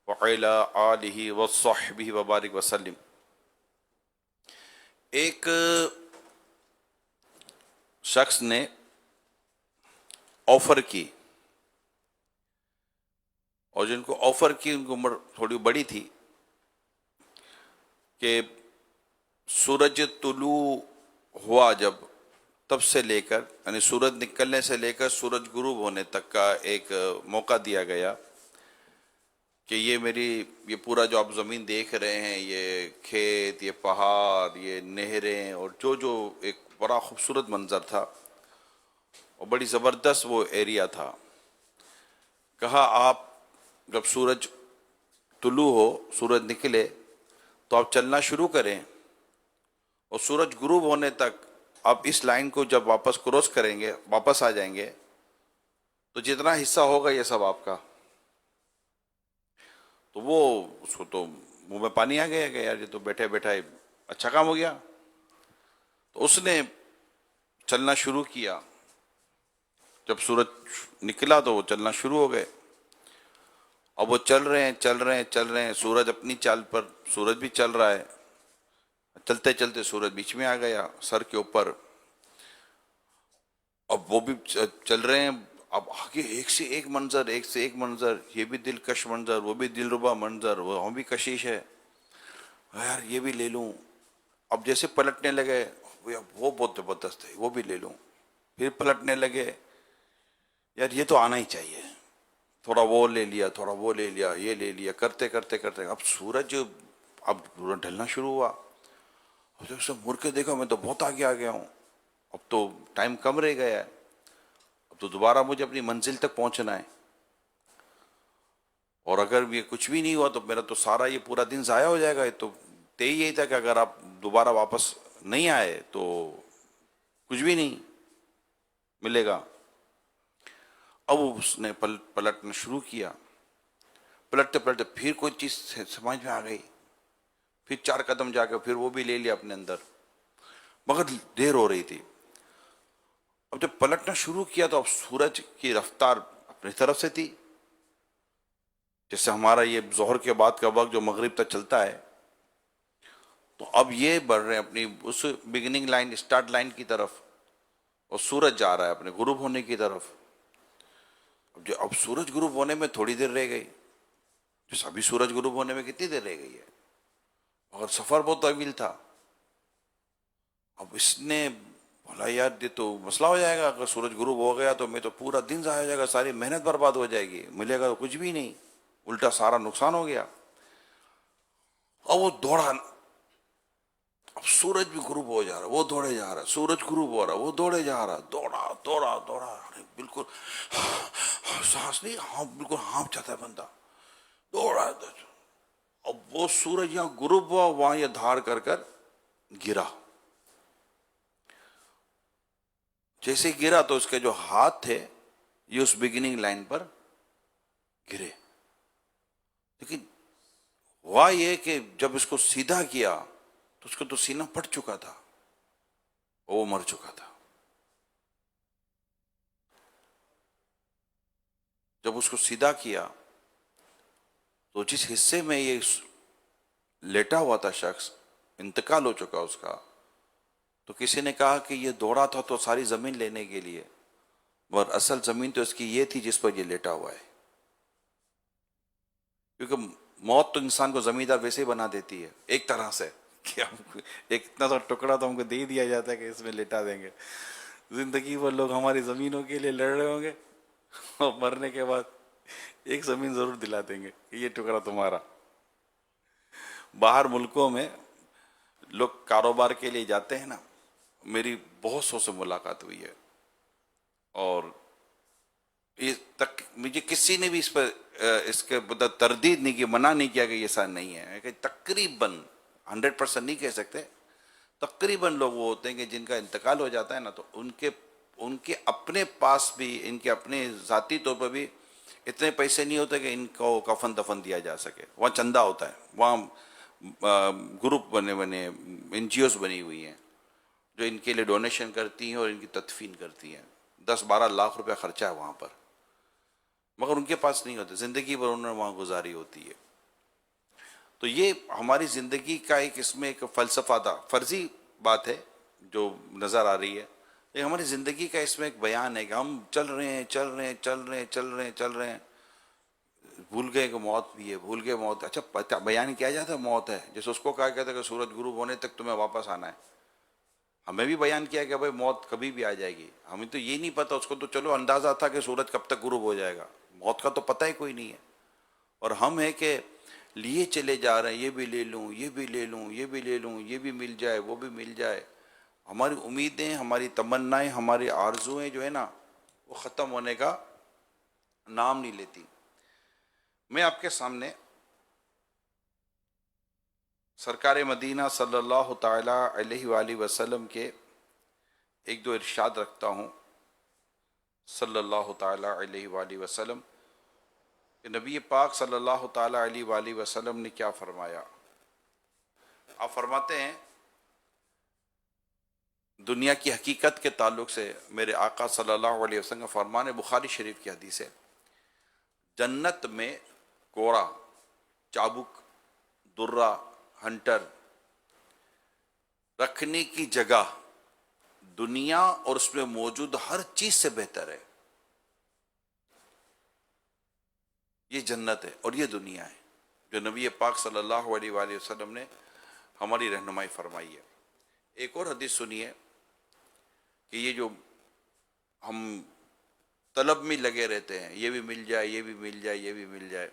وعلی آلہ وصحبہ وبارک وسلم۔ ایک شخص نے آفر کی، اور جن کو آفر کی ان کی عمر تھوڑی بڑی تھی، کہ سورج طلوع ہوا جب، تب سے لے کر یعنی سورج نکلنے سے لے کر سورج غروب ہونے تک کا ایک موقع دیا گیا کہ یہ پورا جو آپ زمین دیکھ رہے ہیں، یہ کھیت، یہ پہاڑ، یہ نہریں، اور جو ایک بڑا خوبصورت منظر تھا اور بڑی زبردست وہ ایریا تھا۔ کہا آپ جب سورج طلوع ہو، سورج نکلے تو آپ چلنا شروع کریں، اور سورج غروب ہونے تک آپ اس لائن کو جب واپس کراس کریں گے، واپس آ جائیں گے، تو جتنا حصہ ہوگا یہ سب آپ کا۔ تو وہ اس کو تو منہ میں پانی آ گیا کہ یار یہ تو بیٹھے بیٹھے اچھا کام ہو گیا۔ تو اس نے چلنا شروع کیا، جب سورج نکلا تو وہ چلنا شروع ہو گئے۔ اب وہ چل رہے ہیں، سورج اپنی چال پر، سورج بھی چل رہا ہے، چلتے چلتے سورج بیچ میں آ گیا سر کے اوپر۔ اب وہ بھی چل رہے ہیں، اب آگے ایک سے ایک منظر، یہ بھی دلکش منظر، وہ بھی دلربا منظر، وہ بھی کشش ہے، یار یہ بھی لے لوں۔ اب جیسے پلٹنے لگے، وہ بہت زبردست ہے، وہ بھی لے لوں۔ پھر پلٹنے لگے، یار یہ تو آنا ہی چاہیے، تھوڑا وہ لے لیا، تھوڑا وہ لے لیا، یہ لے لیا، کرتے اب سورج ڈھلنا شروع ہوا۔ جب سے مڑ کے دیکھا، میں تو بہت آگے آ گیا ہوں، اب تو ٹائم کم رہ گیا ہے، اب تو دوبارہ مجھے اپنی منزل تک پہنچنا ہے، اور اگر یہ کچھ بھی نہیں ہوا تو میرا تو سارا یہ پورا دن ضائع ہو جائے گا۔ یہ تو طے یہی تھا کہ اگر آپ دوبارہ واپس نہیں آئے تو کچھ بھی نہیں ملے گا۔ اب اس نے پلٹنا شروع کیا، پلٹتے پلٹتے پھر کوئی چیز سمجھ میں آ گئی، پھر 4 قدم جا کے پھر وہ بھی لے لیا اپنے اندر، مگر دیر ہو رہی تھی۔ اب جب پلٹنا شروع کیا تو اب سورج کی رفتار اپنی طرف سے تھی، جیسے ہمارا یہ ظہر کے بعد کا وقت جو مغرب تک چلتا ہے، تو اب یہ بڑھ رہے ہیں اپنی اس بگننگ لائن، اسٹارٹ لائن کی طرف، اور سورج جا رہا ہے اپنے غروب ہونے کی طرف۔ اب سورج غروب ہونے میں تھوڑی دیر رہ گئی، جیسے ابھی سورج غروب ہونے میں کتنی دیر رہ گئی ہے، مگر سفر بہت طویل تھا۔ اب اس نے بولا یار یہ تو مسئلہ ہو جائے گا، اگر سورج غروب ہو گیا تو میں تو پورا دن ضائع ہو جائے گا، ساری محنت برباد ہو جائے گی، ملے گا تو کچھ بھی نہیں، الٹا سارا نقصان ہو گیا۔ اب وہ دوڑا، اب سورج بھی غروب ہو جا رہا، وہ دوڑے جا رہا، سورج غروب ہو رہا، وہ دوڑے جا رہا، دوڑا بالکل سانس نہیں، ہاں بالکل ہانپ جاتا ہے بندہ، دوڑا۔ اب وہ سورج یہاں غروب ہوا، وہاں یہ دھار کر گرا۔ جیسے گرا تو اس کے جو ہاتھ تھے یہ اس بگننگ لائن پر گرے، لیکن ہوا یہ کہ جب اس کو سیدھا کیا تو اس کو تو سینہ پھٹ چکا تھا، وہ مر چکا تھا۔ جب اس کو سیدھا کیا تو جس حصے میں یہ لیٹا ہوا تھا شخص، انتقال ہو چکا اس کا، تو کسی نے کہا کہ یہ دوڑا تھا تو ساری زمین لینے کے لیے، اور اصل زمین تو اس کی یہ تھی جس پر یہ لیٹا ہوا ہے، کیونکہ موت تو انسان کو زمیندار ویسے ہی بنا دیتی ہے ایک طرح سے، کہ ایک اتنا سا ٹکڑا تو ہم کو دے دیا جاتا ہے کہ اس میں لیٹا دیں گے۔ زندگی بھر لوگ ہماری زمینوں کے لیے لڑ رہے ہوں گے، اور مرنے کے بعد ایک زمین ضرور دلا دیں گے کہ یہ ٹکڑا تمہارا۔ باہر ملکوں میں لوگ کاروبار کے لیے جاتے ہیں نا، میری بہت سو سے ملاقات ہوئی ہے، اور مجھے کسی نے بھی اس کے تردید نہیں کی، منع نہیں کیا کہ یہ ایسا نہیں ہے، کہ تقریباً 100% نہیں کہہ سکتے، تقریباً لوگ وہ ہوتے ہیں کہ جن کا انتقال ہو جاتا ہے نا، تو ان کے اپنے پاس بھی، ان کے اپنے ذاتی طور پر بھی اتنے پیسے نہیں ہوتے کہ ان کو کفن دفن دیا جا سکے۔ وہاں چندہ ہوتا ہے، وہاں گروپ بنے این جی اوز بنی ہوئی ہیں جو ان کے لیے ڈونیشن کرتی ہیں اور ان کی تدفین کرتی ہیں، 10-12 لاکھ روپے خرچہ ہے وہاں پر، مگر ان کے پاس نہیں ہوتے، زندگی بھر انہوں نے وہاں گزاری ہوتی ہے۔ تو یہ ہماری زندگی کا ایک اس میں ایک فلسفہ تھا، فرضی بات ہے جو نظر آ رہی ہے، یہ ہماری زندگی کا اس میں ایک بیان ہے کہ ہم چل رہے ہیں چل رہے ہیں چل رہے ہیں چل رہے ہیں چل رہے ہیں، بھول گئے کہ موت بھی ہے، بھول گئے موت، اچھا بیان کیا جاتا ہے موت ہے، جیسے اس کو کہا گیا تھا کہ سورج غروب ہونے تک تمہیں واپس آنا ہے، ہمیں بھی بیان کیا کہ بھائی موت کبھی بھی آ جائے گی، ہمیں تو یہ نہیں پتا، اس کو تو چلو اندازہ تھا کہ سورج کب تک غروب ہو جائے گا، موت کا تو پتہ ہی کوئی نہیں ہے، اور ہم ہے کہ لیے چلے جا رہے ہیں، یہ بھی لے لوں یہ بھی لے لوں یہ بھی لے لوں، یہ بھی مل جائے وہ بھی مل جائے، ہماری امیدیں ہماری تمنائیں ہماری آرزویں جو ہے نا وہ ختم ہونے کا نام نہیں لیتی۔ میں آپ کے سامنے سرکار مدینہ صلی اللہ تعالی علیہ وآلہ وسلم کے ایک دو ارشاد رکھتا ہوں صلی اللہ تعالی علیہ وآلہ وسلم کہ نبی پاک صلی اللہ تعالی علیہ وآلہ وسلم نے کیا فرمایا۔ آپ فرماتے ہیں دنیا کی حقیقت کے تعلق سے میرے آقا صلی اللہ علیہ وسلم کا فرمان ہے، بخاری شریف کی حدیث ہے، جنت میں کوڑا، چابک، درہ، ہنٹر رکھنے کی جگہ دنیا اور اس میں موجود ہر چیز سے بہتر ہے۔ یہ جنت ہے اور یہ دنیا ہے جو نبی پاک صلی اللہ علیہ وآلہ وسلم نے ہماری رہنمائی فرمائی ہے۔ ایک اور حدیث سنیے کہ یہ جو ہم طلب میں لگے رہتے ہیں، یہ بھی مل جائے یہ بھی مل جائے یہ بھی مل جائے،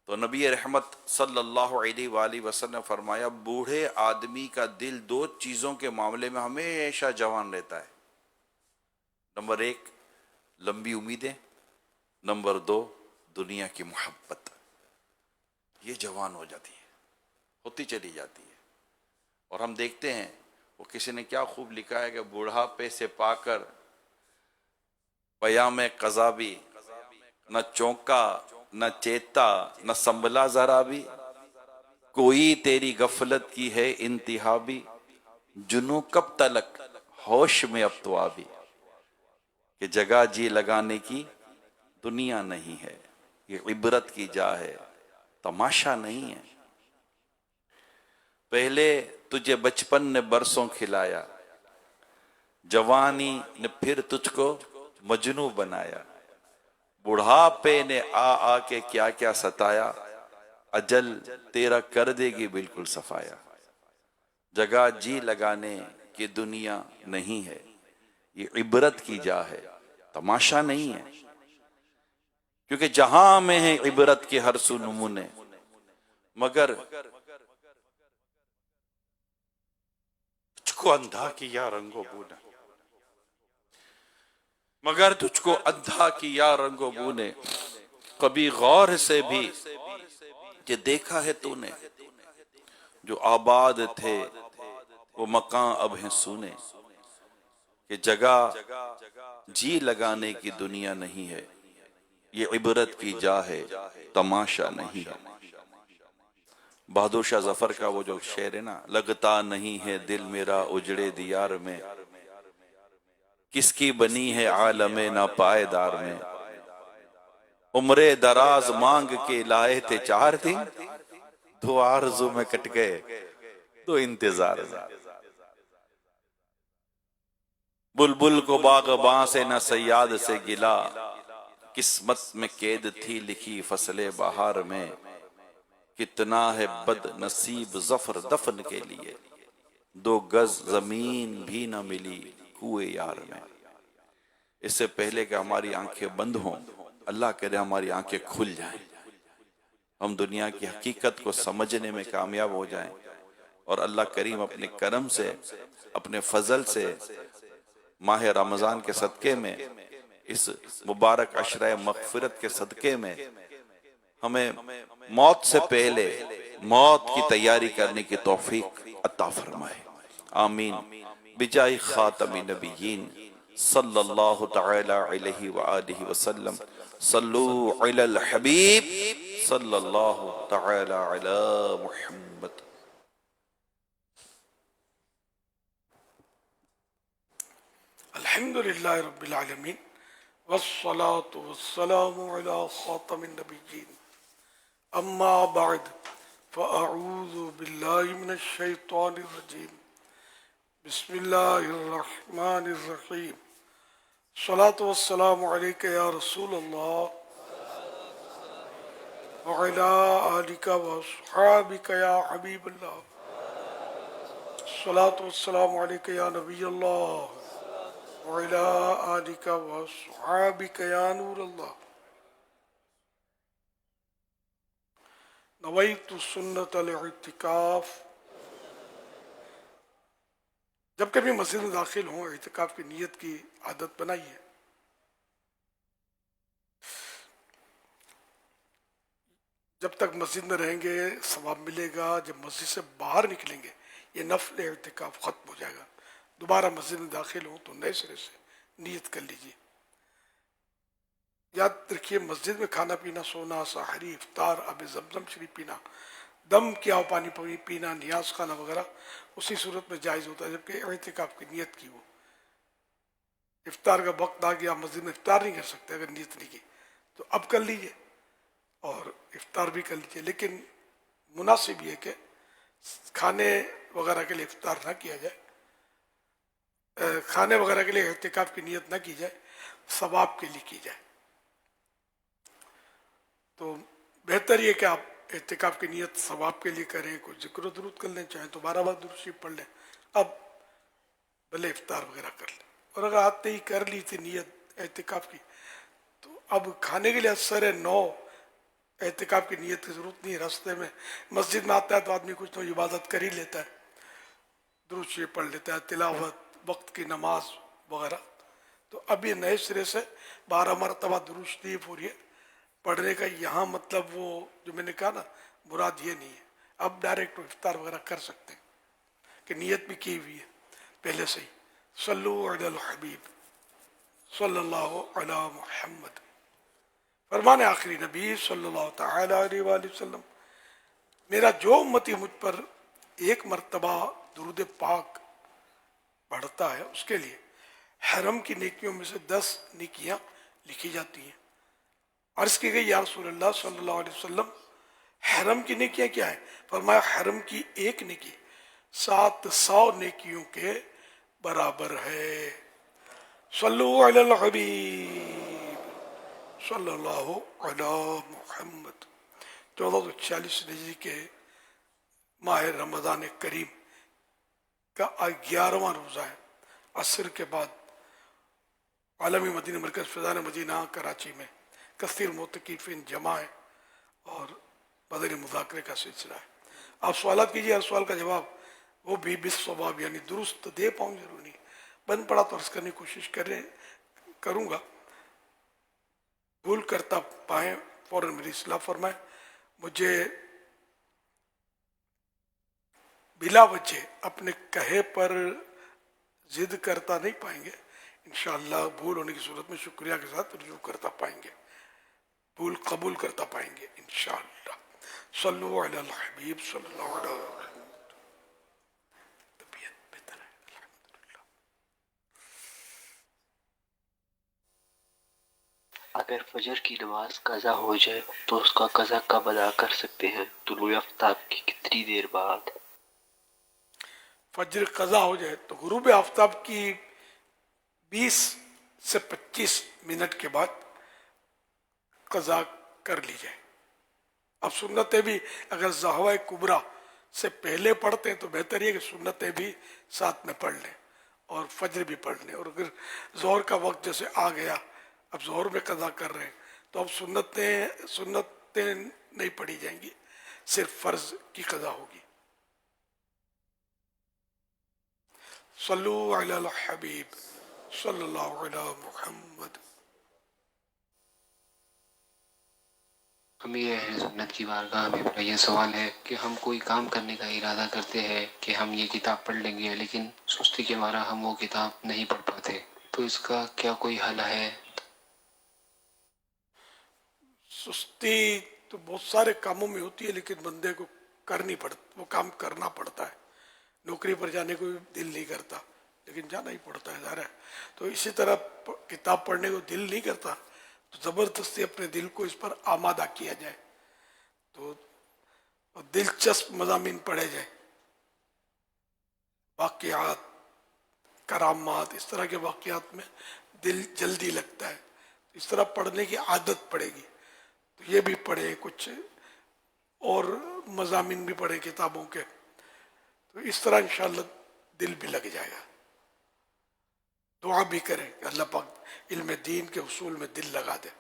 تو نبی رحمت صلی اللہ علیہ وآلہ وسلم نے فرمایا بوڑھے آدمی کا دل دو چیزوں کے معاملے میں ہمیشہ جوان رہتا ہے، نمبر ایک لمبی امیدیں، نمبر دو دنیا کی محبت، یہ جوان ہو جاتی ہے، ہوتی چلی جاتی ہے۔ اور ہم دیکھتے ہیں وہ کسی نے کیا خوب لکھا ہے کہ بوڑھاپے سے پا کر پیام قضا بھی، نہ چونکا نہ چیتا نہ سنبھلا ذرا بھی، کوئی تیری غفلت کی ہے انتہا بھی، جنوں کب تلک ہوش میں اب تو آبی، کہ جگہ جی لگانے کی دنیا نہیں ہے، یہ عبرت کی جا ہے تماشا نہیں ہے۔ پہلے تجھے بچپن نے برسوں کھلایا، جوانی نے پھر تجھ کو مجنوں بنایا، بڑھاپے نے آ آ کے کیا کیا ستایا، اجل تیرا کر دے گی بالکل صفایا، جگہ جی لگانے کی دنیا نہیں ہے، یہ عبرت کی جا ہے تماشا نہیں ہے، کیونکہ جہاں میں ہے عبرت کے ہر سو نمونے، مگر تجھ کو اندھا کیا رنگ و بو نے، مگر تجھ کو اندھا کیا رنگ و بو نے، کبھی غور سے بھی یہ دیکھا ہے تو نے، جو آباد تھے وہ مکان اب ہیں سونے، کہ جگہ جی لگانے کی دنیا نہیں ہے، یہ عبرت کی جا ہے تماشا نہیں ہے۔ بہادر شاہ ظفر کا وہ جو شعر ہے نا، لگتا نہیں ہے دل میرا اجڑے دیار میں، کس کی بنی ہے عالم ناپائیدار میں، عمر دراز مانگ کے لائے تھے 4 دن، 2 آرزو میں کٹ گئے 2 انتظار میں، بلبل کو باغباں سے نہ صیاد سے گلا، قسمت میں قید تھی لکھی فصل بہار میں، کتنا ہے بد نصیب ظفر دفن کے لیے، 2 گز زمین بھی نہ ملی کوئے یار میں۔ اس سے پہلے کہ ہماری آنکھیں بند ہوں، اللہ کرے ہماری آنکھیں کھل جائیں، ہم دنیا کی حقیقت کو سمجھنے میں کامیاب ہو جائیں، اور اللہ کریم اپنے کرم سے اپنے فضل سے ماہ رمضان کے صدقے میں اس مبارک عشرہ مغفرت کے صدقے میں ہمیں موت سے پہلے موت کی تیاری کرنے کی توفیق عطا فرمائے، آمین، بجائے خاتم نبیین صلی اللہ تعالی علیہ وآلہ وسلم، صلو علی الحبیب صلی اللہ تعالی علی محمد۔ الحمدللہ رب العالمین والصلاة والسلام علی خاتم النبیین، اما بعد فأعوذ بالله من الشيطان الرجيم بسم الله الرحمن الرحيم الصلاة والسلام عليك يا رسول الله وعلى آلك وأصحابك يا حبيب الله الصلاة والسلام عليك يا نبي الله وعلى آلك وأصحابك يا نور الله نویت سنت الاعتکاف. جب کبھی مسجد میں داخل ہوں اعتکاف کی نیت کی عادت بنائیے. جب تک مسجد میں رہیں گے ثواب ملے گا، جب مسجد سے باہر نکلیں گے یہ نفل اعتکاف ختم ہو جائے گا. دوبارہ مسجد میں داخل ہوں تو نئے سرے سے نیت کر لیجیے. یاد رکھیے مسجد میں کھانا پینا، سونا، سحری، افطار، آب زمزم شریف پینا، دم کیا ہو پانی پینا، نیاز خانہ وغیرہ اسی صورت میں جائز ہوتا ہے جبکہ اعتکاف کی نیت کی ہو. افطار کا وقت آ گیا، مسجد میں افطار نہیں کر سکتے اگر نیت نہیں کی تو اب کر لیجیے اور افطار بھی کر لیجیے. لیکن مناسب یہ کہ کھانے وغیرہ کے لیے افطار نہ کیا جائے، کھانے وغیرہ کے لیے اعتکاف کی نیت نہ کی جائے، ثواب کے لیے کی جائے. تو بہتر یہ کہ آپ اعتکاف کی نیت ثواب کے لیے کریں، کوئی ذکر و درود کر لیں، چاہیں تو 12 بار درود شریف پڑھ لیں، اب بھلے افطار وغیرہ کر لیں. اور اگر آتے ہی کر لی تھی نیت اعتکاف کی تو اب کھانے کے لیے اثر 9 اعتکاف کی نیت کی ضرورت نہیں. راستے میں مسجد میں آتا ہے تو آدمی کچھ تو عبادت کر ہی لیتا ہے، درود شریف پڑھ لیتا ہے، تلاوت، وقت کی نماز وغیرہ. تو اب یہ نئے سرے سے 12 مرتبہ درود شریف اور یہ پڑھنے کا یہاں مطلب وہ جو میں نے کہا نا مراد یہ نہیں ہے. اب ڈائریکٹ افطار وغیرہ کر سکتے ہیں کہ نیت بھی کی ہوئی ہے پہلے سے ہی. صلو علی الحبیب صلی اللہ علی محمد. فرمان آخری نبی صلی اللہ تعالی علیہ وآلہ وسلم، میرا جو امتی مجھ پر ایک مرتبہ درود پاک پڑھتا ہے اس کے لیے حرم کی نیکیوں میں سے 10 نیکیاں لکھی جاتی ہیں. عرض کی گئی یا رسول اللہ صلی اللہ علیہ وسلم حرم کی نیکیاں کیا ہیں؟ فرمایا حرم کی ایک نیکی 700 نیکیوں کے برابر ہے. صلو علی الحبیب صلی اللہ علی محمد. 1446 ہجری کے ماہ رمضان کریم کا 11واں روزہ ہے. عصر کے بعد عالمی مدینہ مرکز فیضان مدینہ کراچی میں کثیر معتکفین جمع ہے اور مدنی مذاکرے کا سلسلہ ہے. آپ سوالات کیجیے، ہر سوال کا جواب وہ بھی بالصواب یعنی درست دے پاؤں ضرور نہیں. بند پڑا تو عرض کرنے کی کوشش کروں گا. بھول کرتا پائیں فوراً میری اصلاح فرمائیں. مجھے بلا وجہ اپنے کہے پر ضد کرتا نہیں پائیں گے. انشاءاللہ بھول ہونے کی صورت میں شکریہ کے ساتھ رجوع کرتا پائیں گے، بھول قبول کرتا پائیں گے انشاءاللہ. صلو علی الحبیب صلی اللہ علیہ وسلم. طبیعت بہتر ہے الحمدللہ. اگر فجر کی نماز قضا ہو جائے تو اس کا قضا کب ادا کر سکتے ہیں؟ طلوع آفتاب کی کتنی دیر بعد؟ فجر قضا ہو جائے تو غروب آفتاب کی 20 سے 25 منٹ کے بعد قضا کر لی جائے. اب سنتیں بھی اگر زہوہ کبریٰ سے پہلے پڑھتے ہیں تو بہتر یہ کہ سنتیں بھی ساتھ میں پڑھ لیں اور فجر بھی پڑھ لیں. اور اگر ظہر کا وقت جیسے آ گیا اب ظہر میں قضا کر رہے ہیں تو اب سنتیں نہیں پڑھی جائیں گی، صرف فرض کی قضا ہوگی. صلو علی الحبیب صلی اللہ علی محمد. امیر اہل سنت کی بارگاہ میں میرا یہ سوال ہے کہ ہم کوئی کام کرنے کا ارادہ کرتے ہیں کہ ہم یہ کتاب پڑھ لیں گے لیکن سستی کے مارا ہم وہ کتاب نہیں پڑھ پاتے، تو اس کا کیا کوئی حل ہے؟ سستی تو بہت سارے کاموں میں ہوتی ہے لیکن بندے کو وہ کام کرنا پڑتا ہے. نوکری پر جانے کو بھی دل نہیں کرتا لیکن جانا ہی پڑتا ہے ظاہر ہے. تو اسی طرح کتاب پڑھنے کو دل نہیں کرتا تو زبردستی اپنے دل کو اس پر آمادہ کیا جائے. تو दिलचस्प मज़ामीन पढ़े जाए, वाक़ियात, करामात, इस तरह के वाक़ियात में दिल जल्दी लगता है, इस तरह पढ़ने की आदत पड़ेगी। तो ये भी पढ़े, कुछ और मज़ामीन भी पढ़े किताबों के, तो इस तरह इंशाअल्लाह दिल भी लग जाएगा। दुआ भी करें कि अल्लाह पाक इल्म दीन के उसूल में दिल लगा दे।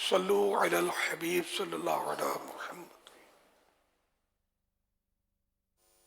सल्लु अलल हबीब सल्लल्लाहु अलैहि मुहम्मद।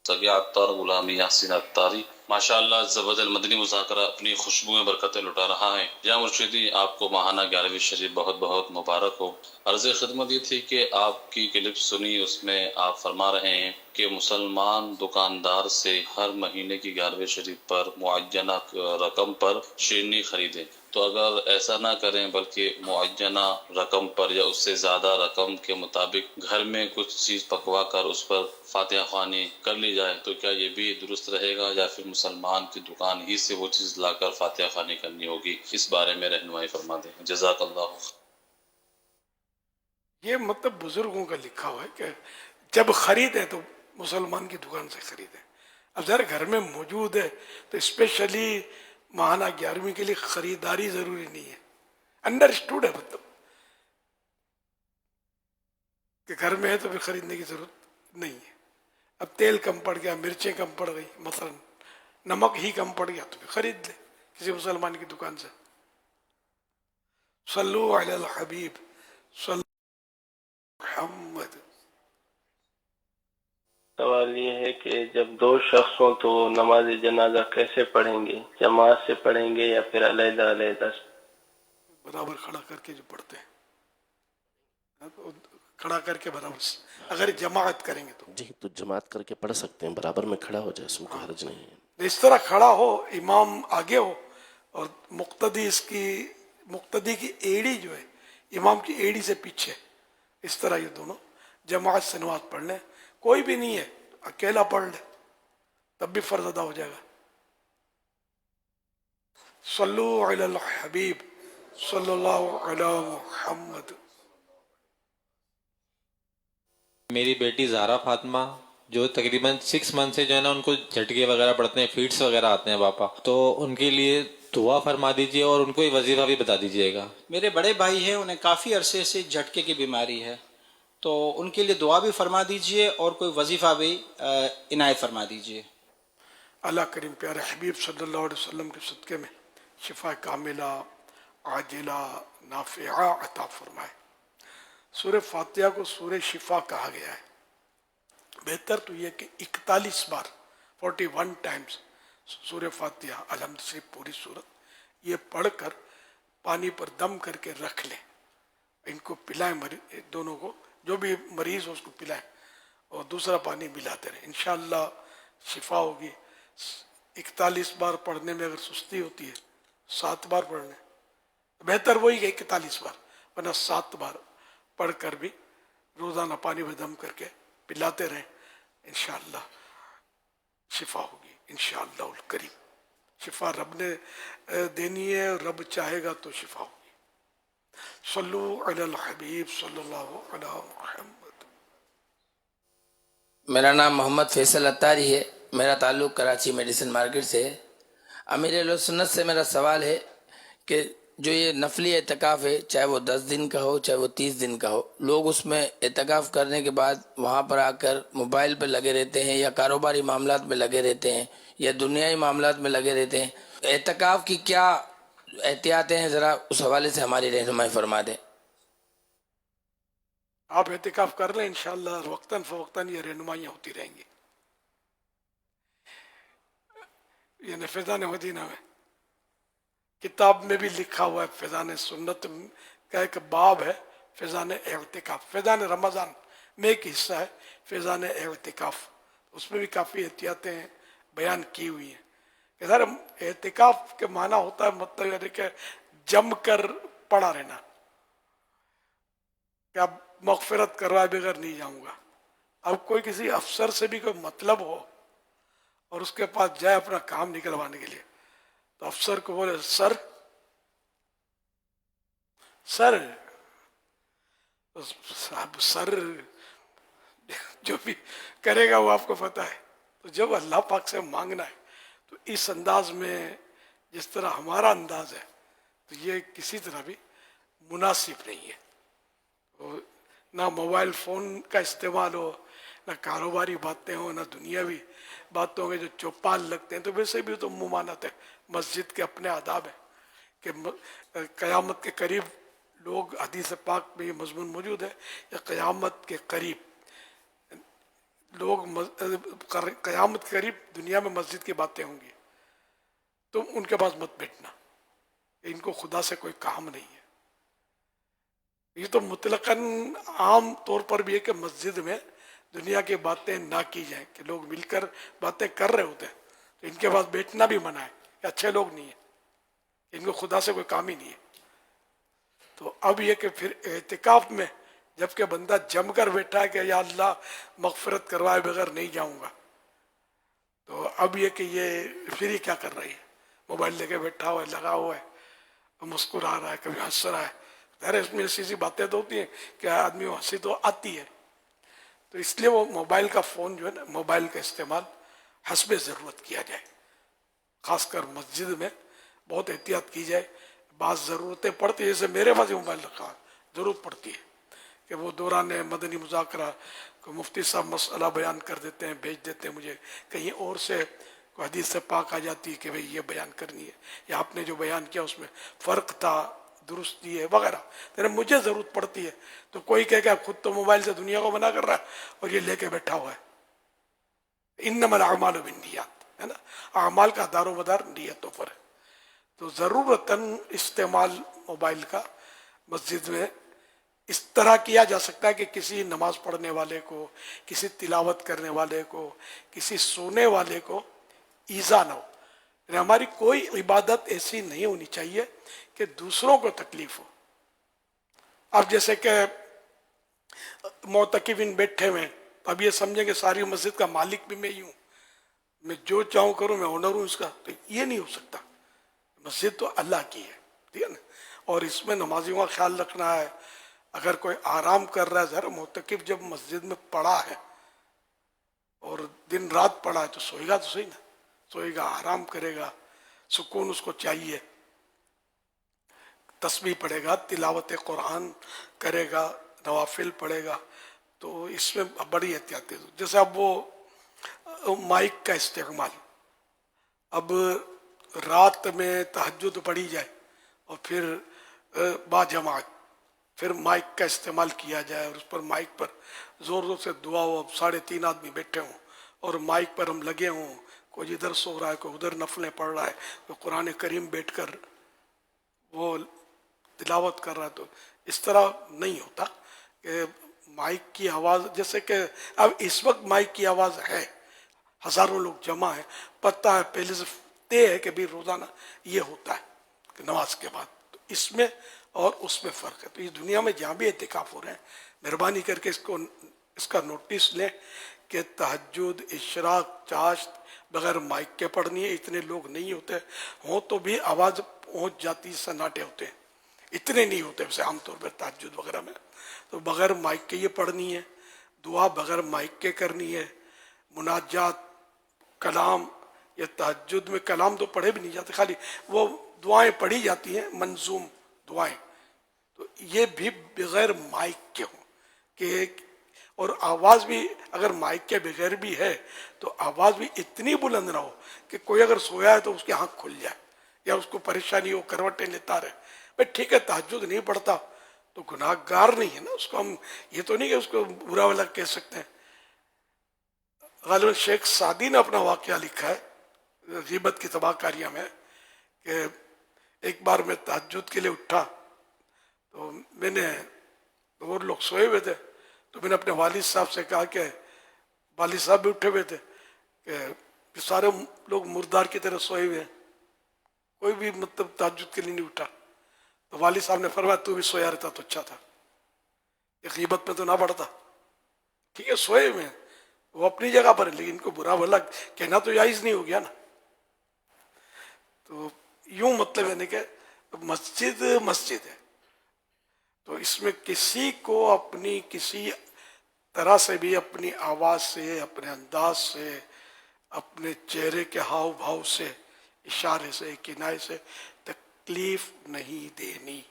सभी अत्तार गुलामी यासीन अत्तारी माशाअल्लाह ज़बरदस्त मदनी मुज़ाकरा अपनी खुशबू में बरकतें लुटा रहा है। या मुर्शिदी, आपको माहाना 11वीं शरीफ बहुत बहुत मुबारक हो। अर्ज़ खिदमत ये थी कि आपकी क्लिप सुनी, उसमें आप फरमा रहे हैं कि मुसलमान दुकानदार से हर महीने की 11वीं शरीफ पर मुअज्जना रकम पर शीरनी खरीदें। तो अगर ऐसा ना करें बल्कि मुअज्जना रकम पर या उससे ज़्यादा रकम के मुताबिक घर में कुछ चीज़ पकवा कर उस पर फातिहा ख़वानी कर ली जाए, तो क्या ये भी दुरुस्त रहेगा या फिर मुसलमान की दुकान ही से वो चीज़ लाकर फातिहा ख़वानी करनी होगी? इस बारे में रहनुमाई फरमा दें। जज़ाकल्लाहु। ये मतलब बुजुर्गों का लिखा हुआ है कि जब खरीदें तो मुसलमान की दुकान से खरीदें। अब जरा घर में मौजूद है तो स्पेशली माहाना 11वीं के लिए खरीदारी जरूरी नहीं है, अंडरस्टूड है, मतलब कि घर में है तो फिर खरीदने की जरूरत नहीं है। अब तेल कम पड़ गया, मिर्चें कम पड़ गई, मसलन नमक ही कम पड़ गया, तो फिर खरीद ले किसी मुसलमान की दुकान से। सल्लु अलल हबीब सल्लु मुहम्मद। सवाल ये है कि जब दो शख्स हों तो नमाज जनाजा कैसे पढ़ेंगे? जमात से पढ़ेंगे या फिर अलहदा अलहदा? बराबर खड़ा करके जो पढ़ते हैं, तो खड़ा करके बराबर से, अगर जमात करेंगे तो जी, तो जमात करके पढ़ सकते हैं, बराबर में खड़ा हो जाए, इसमें कोई हर्ज नहीं है। इस तरह खड़ा हो, इमाम आगे हो और मुक्तदी की एड़ी जो है इमाम की एड़ी से पीछे, इस तरह ये दोनों जमात से नमाज पढ़ लें। कोई भी नहीं है अकेला पढ़ ले तब भी फर्ज अदा हो जाएगा। सल्लु अलल हबीब सल्लल्लाहु अलैहि मुहम्मद। मेरी बेटी ज़ारा फातिमा जो तकरीबन 6 मंथ से जो है ना उनको झटके वगैरह पड़ते हैं, फीट्स वगैरह आते हैं पापा, तो उनके लिए दुआ फरमा दीजिए और उनको ये वजीफा भी बता दीजिएगा। मेरे बड़े भाई हैं, उन्हें काफ़ी अरसे से झटके की बीमारी है, तो उनके लिए दुआ भी फरमा दीजिए और कोई वजीफा भी इनायत फरमा दीजिए। अल्लाह करीम प्यारे हबीब सल्लल्लाहु अलैहि वसल्लम के सदक़े में शिफा कामिला आजिला नाफ़िआ अता फरमाए। सूरह फातिहा को सूरह शिफा कहा गया है। बेहतर तो यह कि 41 बार 41 टाइम्स सूरह फातिहा अलहम्द शरीफ पूरी सूरत ये पढ़कर पानी पर दम करके रख लें, इनको पिलाएं, दोनों को, जो भी मरीज हो उसको पिलाएं और दूसरा पानी मिलाते रहें, इंशाअल्लाह शिफा होगी। 41 बार पढ़ने में अगर सुस्ती होती है 7 बार पढ़ लें, बेहतर वही है 41 बार, वरना 7 बार पढ़कर भी रोज़ाना पानी में दम करके पिलाते रहें, इंशाअल्लाह शिफा होगी इंशाअल्लाह करीम। शिफा रब ने देनी है और रब चाहेगा तो शिफा होगी। सल्लु अलल हबीब सल्लल्लाहु अलैहि मुहम्मद। मेरा नाम मोहम्मद फैसल अत्तारी है। मेरा ताल्लुक़ कराची मेडिसिन मार्केट से है। अमीर अहले सुन्नत से मेरा सवाल है कि जो ये नफली एतकाफ़ है, चाहे वो 10 दिन का हो चाहे वो 30 दिन का हो, लोग उसमें एतकाफ़ करने के बाद वहाँ पर आकर मोबाइल पर लगे रहते हैं या कारोबारी मामलात में लगे रहते हैं या दुनियाई मामलात में लगे रहते हैं। एतकाफ़ की क्या एहतियातें हैं, ज़रा उस हवाले से हमारी रहनुमाई फरमा दें। आप एहतिकाफ कर लें, इंशाअल्लाह वक्तन फ़वक्तन ये रहनुमाइयाँ होती रहेंगी। ये फैज़ान मदीना में किताब में भी लिखा हुआ है, फैज़ान सुन्नत का एक बाब है फैज़ान एहतिकाफ। फैज़ान रमज़ान में एक हिस्सा है फैज़ान एहतिकाफ, उसमें भी काफ़ी एहतियातें बयान की हुई हैं कि सर एहतिकाफ के माना होता है मतलब कि जम कर पड़ा रहना, कि अब मग़फ़िरत करवाए बगैर नहीं जाऊंगा। अब कोई किसी अफसर से भी कोई मतलब हो और उसके पास जाए अपना काम निकलवाने के लिए, तो अफसर को बोले सर सर, साहब सर जो भी करेगा वो आपको पता है। तो जब अल्लाह पाक से मांगना है तो इस अंदाज में जिस तरह हमारा अंदाज है तो ये किसी तरह भी मुनासिब नहीं है। तो ना मोबाइल फ़ोन का इस्तेमाल हो, ना कारोबारी बातें हो, ना दुनियावी बातों के जो चौपाल लगते हैं। तो वैसे भी तो मुमानत है, मस्जिद के अपने आदाब है कि क़यामत के करीब लोग, हदीस पाक में ये मज़मून मौजूद है, या क़यामत के करीब लोग क़यामत के करीब दुनिया में मस्जिद की बातें होंगी, तो उनके पास मत बैठना, इनको खुदा से कोई काम नहीं है। ये तो मुतलकन आम तौर पर भी है कि मस्जिद में दुनिया की बातें ना की जाएं, कि लोग मिलकर बातें कर रहे होते हैं तो इनके पास बैठना भी मना है, ये अच्छे लोग नहीं है, इनको खुदा से कोई काम ही नहीं है। तो अब ये कि फिर एतिकाफ में जबकि बंदा जमकर बैठा है कि या अल्लाह मगफरत करवाए बगैर नहीं जाऊंगा, तो अब ये कि ये फिर ये क्या कर रही है, मोबाइल लेके बैठा हुआ है, लगा हुआ है, मुस्कुरा रहा है, कभी हंस रहा है। अरे इसमें ऐसी सी बातें तो होती हैं कि आदमी को हंसी तो आती है। तो इसलिए वो मोबाइल का फ़ोन जो है ना, मोबाइल का इस्तेमाल हस्बे ज़रूरत किया जाए, ख़ासकर मस्जिद में बहुत एहतियात की जाए। बात ज़रूरतें पड़ती है, जैसे मेरे पास मोबाइल रखा है, ज़रूरत पड़ती है कि वो दौरान मदनी मुज़ाकरा को मुफ्ती साहब मसला बयान कर देते हैं, भेज देते हैं मुझे, कहीं और से कोई हदीस से पाक आ जाती है कि भाई ये बयान करनी है, या आपने जो बयान किया उसमें फ़र्क था, दुरुस्ती है वगैरह, तो मुझे ज़रूरत पड़ती है। तो कोई कहे कि खुद तो मोबाइल से दुनिया को मना कर रहा है और ये लेके बैठा हुआ है। इन्नमल अमालु बिन्नियात, है ना, अमाल का दारो मदार नियतों पर है। तो ज़रूरतन इस्तेमाल मोबाइल का मस्जिद में इस तरह किया जा सकता है कि किसी नमाज पढ़ने वाले को, किसी तिलावत करने वाले को, किसी सोने वाले को ईज़ा ना हो। हमारी कोई इबादत ऐसी नहीं होनी चाहिए कि दूसरों को तकलीफ हो। अब जैसे कि मोतकिबिन बैठे हुए, अब ये समझें कि सारी मस्जिद का मालिक भी मैं ही हूँ, मैं जो चाहूँ करूँ, मैं ओनर हूँ इसका, तो ये नहीं हो सकता। मस्जिद तो अल्लाह की है, ठीक है ना। और इसमें नमाजियों का ख्याल रखना है। अगर कोई आराम कर रहा है, ज़रा मोतकिब जब मस्जिद में पड़ा है और दिन रात पड़ा है तो सोएगा तो सही ना, सोएगा, आराम करेगा, सुकून उसको चाहिए, तस्बीह पढ़ेगा, तिलावत कुरान करेगा, नवाफिल पढ़ेगा। तो इसमें बड़ी एहतियात है। जैसे अब वो माइक का इस्तेमाल, अब रात में तहज्जुद पढ़ी जाए और फिर बाजमात फिर माइक का इस्तेमाल किया जाए और उस पर माइक पर ज़ोर ज़ोर से दुआ हो, अब 3.5 आदमी बैठे हों और माइक पर हम लगे हों, कोई इधर सो रहा है, कोई उधर नफलें पढ़ रहा है, कोई कुरान करीम बैठकर वो तिलावत कर रहा है, तो इस तरह नहीं होता कि माइक की आवाज़, जैसे कि अब इस वक्त माइक की आवाज़ है, हज़ारों लोग जमा है, पता है पहले से तय है कि भी रोज़ाना ये होता है कि नमाज के बाद, तो इसमें और उसमें फ़र्क है। तो इस दुनिया में जहाँ भी एतिकाफ़ हो रहे हैं, मेहरबानी करके इसका नोटिस लें कि तहज्जुद, इशराक, चाश्त बगैर माइक के पढ़नी है। इतने लोग नहीं होते, हों तो भी आवाज़ पहुँच जाती, सन्नाटे होते हैं, इतने नहीं होते वैसे आमतौर पर तहज्जुद वगैरह में। तो बगैर माइक के ये पढ़नी है, दुआ बगैर माइक के करनी है, मुनाजात, कलाम, या तहज्जुद में कलाम तो पढ़े भी नहीं जाते, खाली वो दुआएं पढ़ी जाती हैं, मंजूम दुआएं, तो ये भी बगैर माइक के हों कि, और आवाज़ भी अगर माइक के बगैर भी है तो आवाज़ भी इतनी बुलंद ना हो कि कोई अगर सोया है तो उसकी आँख खुल जाए या उसको परेशानी हो, करवटें लेता रहे। भाई ठीक है, तहज्जुद नहीं पढ़ता तो गुनाहगार नहीं है ना, उसको हम ये तो नहीं कि उसको बुरा वाला कह सकते हैं। गालिबन शेख सादी ने अपना वाक़या लिखा है ग़ीबत की तबाहकारियाँ में कि एक बार मैं तहज्जुद के लिए उठा तो मैंने, और लोग सोए हुए थे, तो मैंने अपने वालिद साहब से कहा कि वालिद साहब भी उठे हुए थे कि सारे लोग मुर्दार की तरह सोए हुए हैं, कोई भी मतलब तहज्जुद के लिए नहीं उठा। तो वालिद साहब ने फरमाया तू भी सोया रहता तो अच्छा था, ये ग़ीबत में तो ना पड़ता। ठीक है, सोए हुए हैं, वो अपनी जगह पर है, लेकिन इनको बुरा भला कहना तो जायज़ नहीं हो गया ना। तो यूं मतलब है कि मस्जिद मस्जिद है, तो इसमें किसी को अपनी किसी तरह से भी अपनी आवाज से, अपने अंदाज से, अपने चेहरे के हाव भाव से, इशारे से, किनारे से तकलीफ नहीं देनी,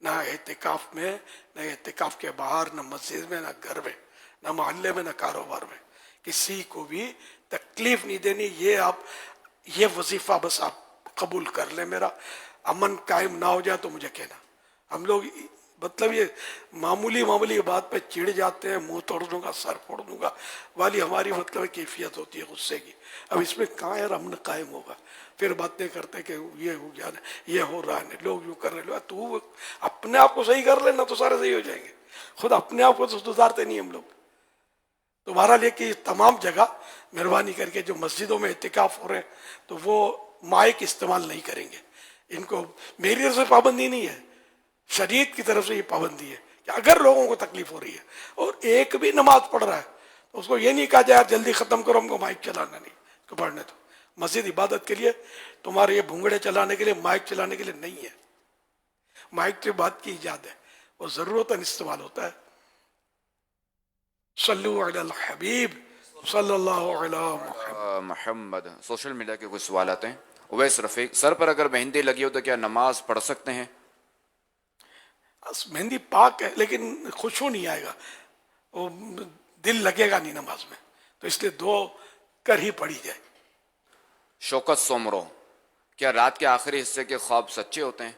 ना एहतिकाफ में, ना एहतिकाफ के बाहर, ना मस्जिद में, ना घर में, ना मोहल्ले में, ना कारोबार में, किसी को भी तकलीफ नहीं देनी। ये वजीफा बस आप कबूल कर ले। मेरा अमन कायम ना हो जाए तो मुझे कहना। हम लोग मतलब ये मामूली बात पे चिढ़ जाते हैं, मुंह तोड़ दूंगा, सर फोड़ दूंगा वाली हमारी मतलब कैफियत होती है गुस्से की। अब इसमें कहाँ यार अमन कायम होगा? फिर बातें करते कि ये हो गया, ये हो रहा है, लोग यूँ कर रहे, तू अपने आप को सही कर लेना तो सारे सही हो जाएंगे। खुद अपने आप को तो सुधारते नहीं हम लोग। तो बहरहाल ये कि तमाम जगह मेहरबानी करके जो मस्जिदों में इत्तिकाफ हो रहे हैं तो वो माइक इस्तेमाल नहीं करेंगे। इनको मेरी तरफ से पाबंदी नहीं है, शरीयत की तरफ से ये पाबंदी है कि अगर लोगों को तकलीफ हो रही है और एक भी नमाज पढ़ रहा है तो उसको ये नहीं कहा जाए जल्दी खत्म करो, हमको माइक चलाना नहीं, तो पढ़ने दो। मस्जिद इबादत के लिए, तुम्हारे ये भूंगड़े चलाने के लिए, माइक चलाने के लिए नहीं है। माइक से बात की इजाजत है, वो जरूरतन इस्तेमाल होता है। सल्लु अलल हबीब सल्लल्लाहु अलैहि मोहम्मद। सोशल मीडिया के कुछ सवाल आते हैं। उवैस रफीक, सर पर अगर मेहंदी लगी हो तो क्या नमाज पढ़ सकते हैं? मेहंदी पाक है लेकिन खुशबू नहीं आएगा, वो दिल लगेगा नहीं नमाज में, तो इसलिए दो कर ही पढ़ी जाए। शौकत सोमरो, क्या रात के आखिरी हिस्से के ख्वाब सच्चे होते हैं?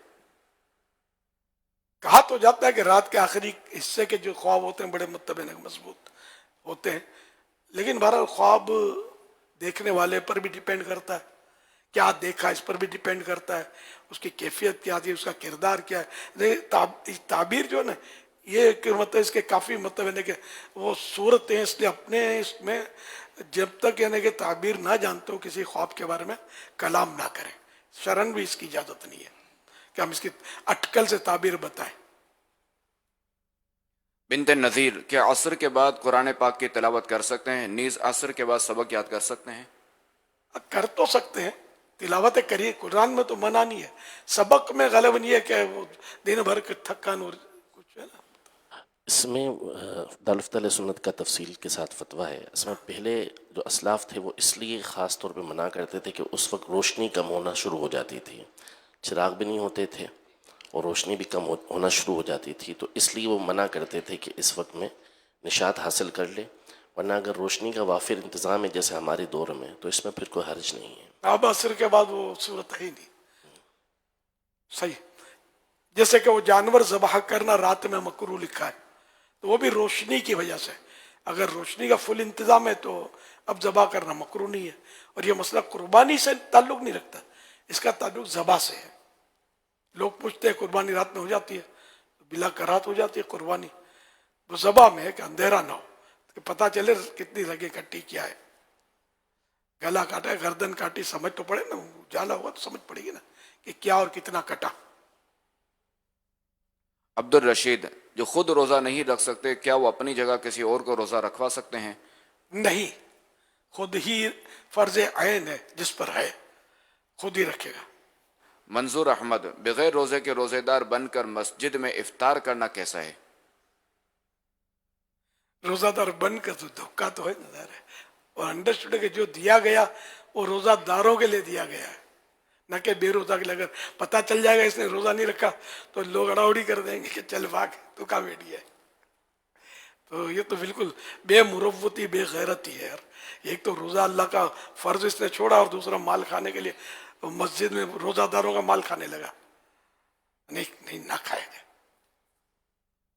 कहा तो जाता है कि रात के आखिरी हिस्से के जो ख्वाब होते हैं बड़े मुत्तबिन मजबूत होते हैं, लेकिन बहरहाल ख्वाब देखने वाले पर भी डिपेंड करता है, क्या देखा इस पर भी डिपेंड करता है, उसकी कैफियत क्या थी, उसका किरदार क्या है। ताबीर जो है ना, ये मतलब इसके काफ़ी मतलब है कि वो सूरत है, इसलिए अपने इसमें जब तक यानी कि ताबीर ना जानते हो किसी ख्वाब के बारे में कलाम ना करें। शरन भी इसकी इजाज़त नहीं है कि हम इसकी अटकल से ताबीर बताएं। बिनते नज़ीर, क्या असर के बाद कुरान पाक की तिलावत कर सकते हैं? नीज असर के बाद सबक याद कर सकते हैं? कर तो सकते हैं, तिलावत करिए, कुरान में तो मना नहीं है। सबक में गलत नहीं है कि वो दिन भर के थकान और कुछ है ना। इसमें दारुल सुन्नत का तफसील के साथ फतवा है। इसमें पहले जो असलाफ थे वो इसलिए ख़ास तौर पे मना करते थे कि उस वक्त रोशनी कम होना शुरू हो जाती थी, चिराग भी नहीं होते थे और रोशनी भी कम होना शुरू हो जाती थी, तो इसलिए वो मना करते थे कि इस वक्त में निशात हासिल कर ले, वरना अगर रोशनी का वाफिर इंतज़ाम है जैसे हमारे दौर में तो इसमें फिर कोई हर्ज नहीं है। अब असर के बाद वो सूरत है ही नहीं। सही, जैसे कि वो जानवर ज़बाह करना रात में मकरूह लिखा है, तो वो भी रोशनी की वजह से। अगर रोशनी का फुल इंतज़ाम है तो अब ज़बाह करना मकरूह नहीं है। और ये मसला कुर्बानी से ताल्लुक़ नहीं रखता, इसका ताल्लुक़ ज़बाह से है। लोग पूछते हैं कुर्बानी रात में हो जाती है? तो बिला करात हो जाती है कुर्बानी। वो ज़बाह में है कि अंधेरा ना हो, कि पता चले कितनी रगें कट्टी क्या है। गला काटा, गर्दन काटी, समझ तो पड़े ना, जाला हुआ तो समझ पड़ेगी ना कि क्या और कितना कटा। अब्दुल रशीद, जो खुद रोज़ा नहीं रख सकते, क्या वो अपनी जगह किसी और को रोज़ा रखवा सकते हैं? नहीं, खुद ही फर्ज ऐन है, जिस पर है खुद ही रखेगा। मंजूर अहमद, बगैर रोज़े के रोज़ेदार बनकर मस्जिद में इफ्तार करना कैसा है? रोज़ादार बनकर तो धोखा तो है नजर है। और अंडरस्टूड कि जो दिया गया वो रोज़ादारों के लिए दिया गया है, न कि बेरोज़ा के लिए। अगर पता चल जाएगा इसने रोज़ा नहीं रखा तो लोग अड़ाउड़ी कर देंगे कि चल भाग, तू का बेटी है। तो ये तो बिल्कुल बेमुरव्वती, बेगैरती है यार। एक तो रोज़ा अल्लाह का फ़र्ज इसने छोड़ा और दूसरा माल खाने के लिए मस्जिद में रोज़ादारों का माल खाने लगा। नहीं ना खाएगा।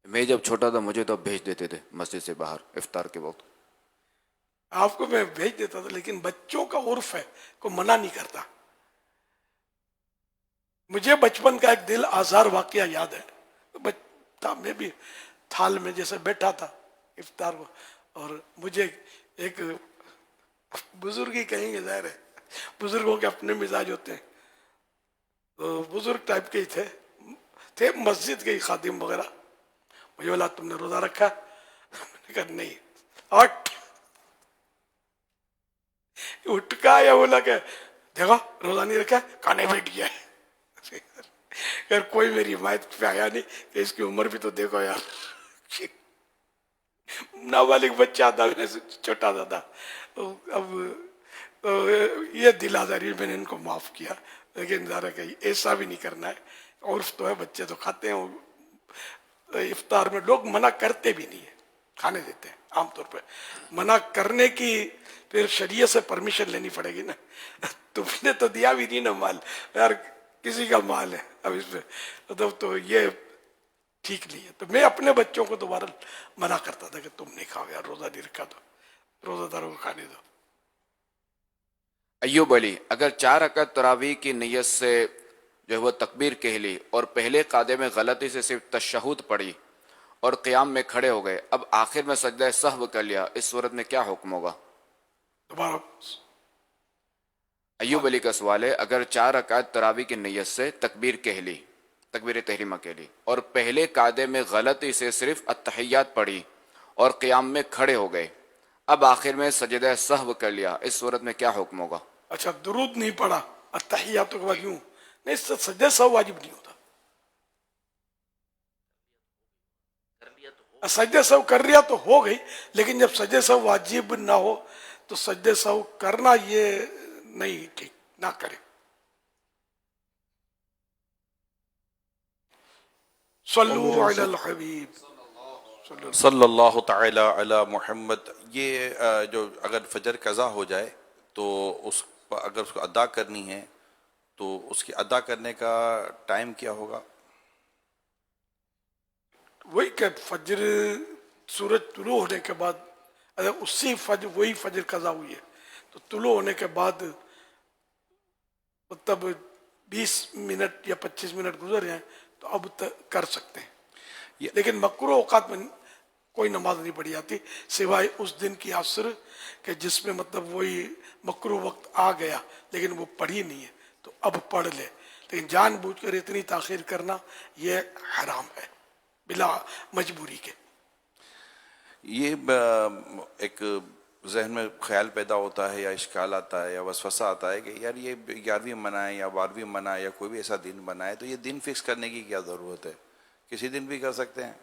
मैं जब छोटा था मुझे तो भेज देते थे मस्जिद से बाहर इफ्तार के वक्त। आपको मैं भेज देता था, लेकिन बच्चों का उर्फ है, को मना नहीं करता। मुझे बचपन का एक दिल आज़ार वाकया याद है। था मैं भी थाल में जैसे बैठा था इफ्तार को, और मुझे एक बुजुर्ग ही कहेंगे, जाहिर है बुजुर्गों के अपने मिजाज होते हैं, तो बुजुर्ग टाइप के ही थे मस्जिद के ही खादिम वगैरह। मुझे बोला तुमने रोजा रखा? मैंने कहा नहीं। उठ का या बोला कि देखो रोजा नहीं रखा, खाने बैठ गया है। यार कोई मेरी हिमायत पे आया नहीं कि इसकी उम्र भी तो देखो यार। नाबालिग बच्चा था, मेरे से छोटा था। अब ये दिल आजारी मैंने इनको माफ किया, लेकिन ज़रा कहीं ऐसा भी नहीं करना है। उर्फ तो है, बच्चे तो खाते हैं। इफ्तार में लोग मना करते भी नहीं है, खाने देते हैं आमतौर पर। मना करने की फिर शरीयत से परमिशन लेनी पड़ेगी ना। तुमने तो दिया भी नहीं ना माल, यार किसी का माल है, अब इसमें मतलब तो ये ठीक नहीं है। तो मैं अपने बच्चों को दोबारा मना करता था कि तुम नहीं खाओ यार, रोजा नहीं रखा तो रोजादारों को खाने दो। अय्यूब अली, अगर 4 रकात तरावी की नीयत से जो है वो तकबीर कह ली और पहले कादे में गलती से सिर्फ तशहुद पढ़ी और क़याम में खड़े हो गए, अब आखिर में सजदा सहव कर लिया, इस सूरत में क्या हुक्म होगा? दोबारा अय्यूब अली का सवाल है, अगर 4 रकात तरावी की नीयत से तकबीर कह ली, तकबीर तहरीमा कह ली, और पहले कादे में गलती से सिर्फ अत्तहियात पढ़ी और क़याम में खड़े हो गए, अब आखिर में सजदा सहव कर लिया, इस सूरत में क्या हुक्म होगा? अच्छा, दुरूद नहीं पढ़ा अत्तहियातों के बाद यूं नहीं, सजदे सब वाजिब नहीं होता। सजदे सब कर लिया तो हो गई, लेकिन जब सजदे सब वाजिब ना हो तो सजदे सब करना ये नहीं ठीक, ना करे। सल्लु अलल हबीब सल्लल्लाहु ताला अला मुहम्मद। ये जो अगर फजर कज़ा हो जाए तो उस अगर उसको अदा करनी है तो उसकी अदा करने का टाइम क्या होगा? वही कि फजर सूरज तुलू होने के बाद, अगर उसी फजर वही फजर कज़ा हुई है तो तुलू होने के बाद मतलब 20 मिनट या 25 मिनट गुजर जाए तो अब तक कर सकते हैं। लेकिन मकरूह औकात में कोई नमाज नहीं पढ़ी जाती सिवाय उस दिन की असर के जिसमें मतलब वही मकरूह वक्त आ गया लेकिन वो पढ़ी नहीं है तो अब पढ़ ले। लेकिन जानबूझकर इतनी ताखीर करना ये हराम है बिला मजबूरी के। ये एक जहन में ख्याल पैदा होता है या इश्काल आता है या वसवसा आता है कि यार ये 11वीं मनाए या 12वीं मनाए या कोई भी ऐसा दिन बनाए तो ये दिन फिक्स करने की क्या ज़रूरत है? किसी दिन भी कर सकते हैं।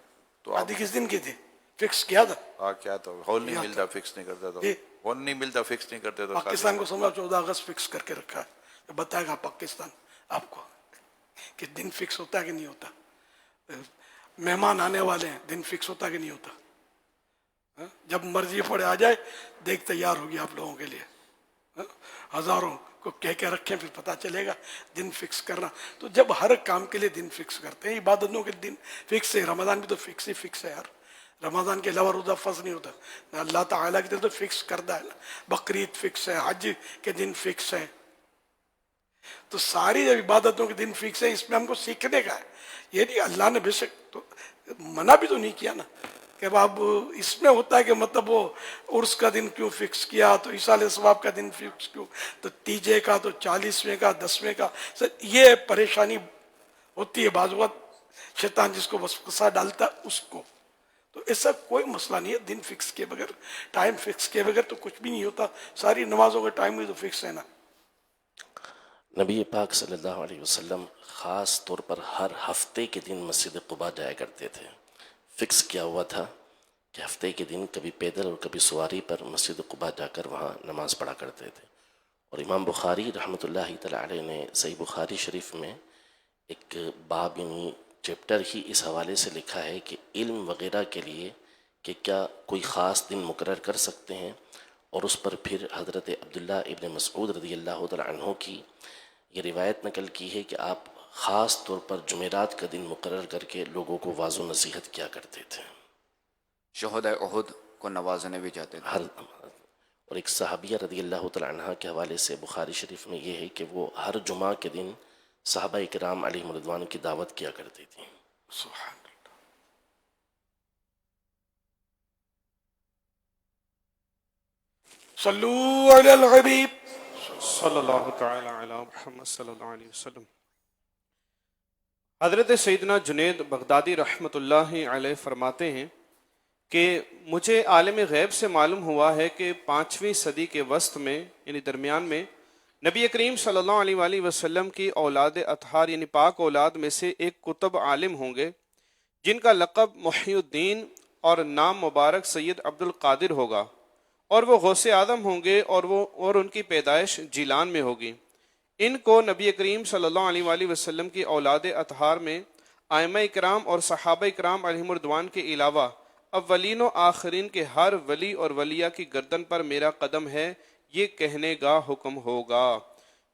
तो आप आदि किस दिन की थी फिक्स किया था? हाँ क्या तो हॉल नहीं मिलता, फिक्स नहीं करता, तो हॉल नहीं मिलता, फिक्स नहीं करते तो पाकिस्तान को समझा 14 अगस्त फिक्स करके रखा है, तो बताएगा पाकिस्तान आपको कि दिन फिक्स होता है कि नहीं होता। मेहमान आने वाले हैं, दिन फिक्स होता है कि नहीं होता। जब मर्जी पड़े आ जाए, देख तैयार होगी आप लोगों के लिए। हजारों को कह के रखें, फिर पता चलेगा। दिन फिक्स करना तो जब हर काम के लिए दिन फिक्स करते हैं, इबादतों के दिन फिक्स है, रमजान भी तो फिक्स ही फिक्स है यार। रमजान के अलावा रोजा फर्ज नहीं होता, अल्लाह ताला की तरफ तो फिक्स करता है ना। बकरीद फिक्स है, हज के दिन फिक्स है, तो सारी जब इबादतों के दिन फिक्स है, इसमें हमको सीखने का है। ये नहीं अल्लाह ने बेशक तो मना भी तो नहीं किया ना कि अब इसमें होता है कि मतलब वो उर्स का दिन क्यों फिक्स किया, तो ईसाल सवाब का दिन फिक्स क्यों, तो तीजे का, तो 40वें का, 10वें का। सर ये परेशानी होती है बाज़ वक़्त शैतान जिसको वसवसा डालता उसको। तो ऐसा कोई मसला नहीं है, दिन फिक्स के बगैर, टाइम फिक्स के बगैर तो कुछ भी नहीं होता। सारी नमाजों का टाइम भी तो फिक्स है ना। नबी पाक सल्लल्लाहु अलैहि वसल्लम ख़ास तौर पर हर हफ्ते के दिन मस्जिद कुबा जाया करते थे। फिक्स किया हुआ था कि हफ्ते के दिन कभी पैदल और कभी सवारी पर मस्जिद कुबा जाकर वहाँ नमाज़ पढ़ा करते थे। और इमाम बुखारी रहमतुल्लाहि तआला अलैह ने सही बुखारी शरीफ में एक बाब यानी चैप्टर ही इस हवाले से लिखा है कि इल्म वगैरह के लिए कि क्या कोई ख़ास दिन मुकर्रर कर सकते हैं, और उस पर फिर हज़रत अब्दुल्ला इब्न मसऊद रज़ियल्लाहु तआला अन्हु की ये रिवायत नकल की है कि आप ख़ास तौर पर जुमेरात का दिन मुकर्रर करके लोगों को वाज़ो नसीहत किया करते थे। शोहदा उहुद को नवाजने भी जाते थे। और एक सहाबिया रज़ियल्लाहु तआला अन्हा के हवाले से बुखारी शरीफ में ये है कि वो हर जुमा के दिन सहाबा इकराम अलैहिम रिज़वान की दावत किया करती थी। सुभान अल्लाह। सल्लू अलल हबीब सल्लल्लाहु तआला अला मुहम्मद सल्लल्लाहु अलैहि वसल्लम। हज़रत सैयदना जुनैद बगदादी रहमतुल्लाहि अलैह फरमाते हैं कि मुझे आलिम गैब से मालूम हुआ है कि 5वीं सदी के वस्त में यानी दरमियान में नबी करीम सल्लल्लाहु अलैहि वसल्लम की औलाद अतहार यानी पाक औलाद में से एक कुतुब आलिम होंगे जिनका लक़ब मुहियुद्दीन اور نام مبارک سید عبد القادر ہوگا، اور وہ غوث اعظم ہوں گے، اور ان کی پیدائش جیلان میں ہوگی۔ ان کو نبی کریم صلی اللہ علیہ وآلہ وسلم کی اولاد اطہار میں ائمہ اکرام اور صحابہ اکرام علیہم الرضوان کے علاوہ اولین و آخرین کے ہر ولی اور ولیہ کی گردن پر میرا قدم ہے، یہ کہنے کا حکم ہوگا۔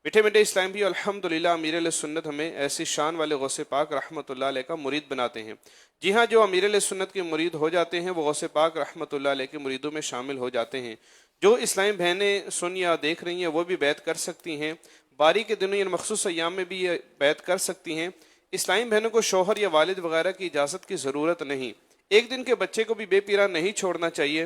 میٹھے میٹھے اسلام بھی الحمدللہ امیر علیہ سنت ہمیں ایسی شان والے غوث پاک رحمۃ اللہ علیہ کا مرید بناتے ہیں۔ جی ہاں، جو امیر علیہ سنت کے مرید ہو جاتے ہیں وہ غوث پاک رحمۃ اللہ علیہ کے مریدوں میں شامل ہو جاتے ہیں۔ جو اسلامی بہنیں سن یا دیکھ رہی ہیں وہ بھی بیعت کر سکتی ہیں، باری کے دنوں یعنی مخصوص ایام میں بھی یہ بیعت کر سکتی ہیں۔ اسلامی بہنوں کو شوہر یا والد وغیرہ کی اجازت کی ضرورت نہیں۔ ایک دن کے بچے کو بھی بے پیرا نہیں چھوڑنا چاہیے۔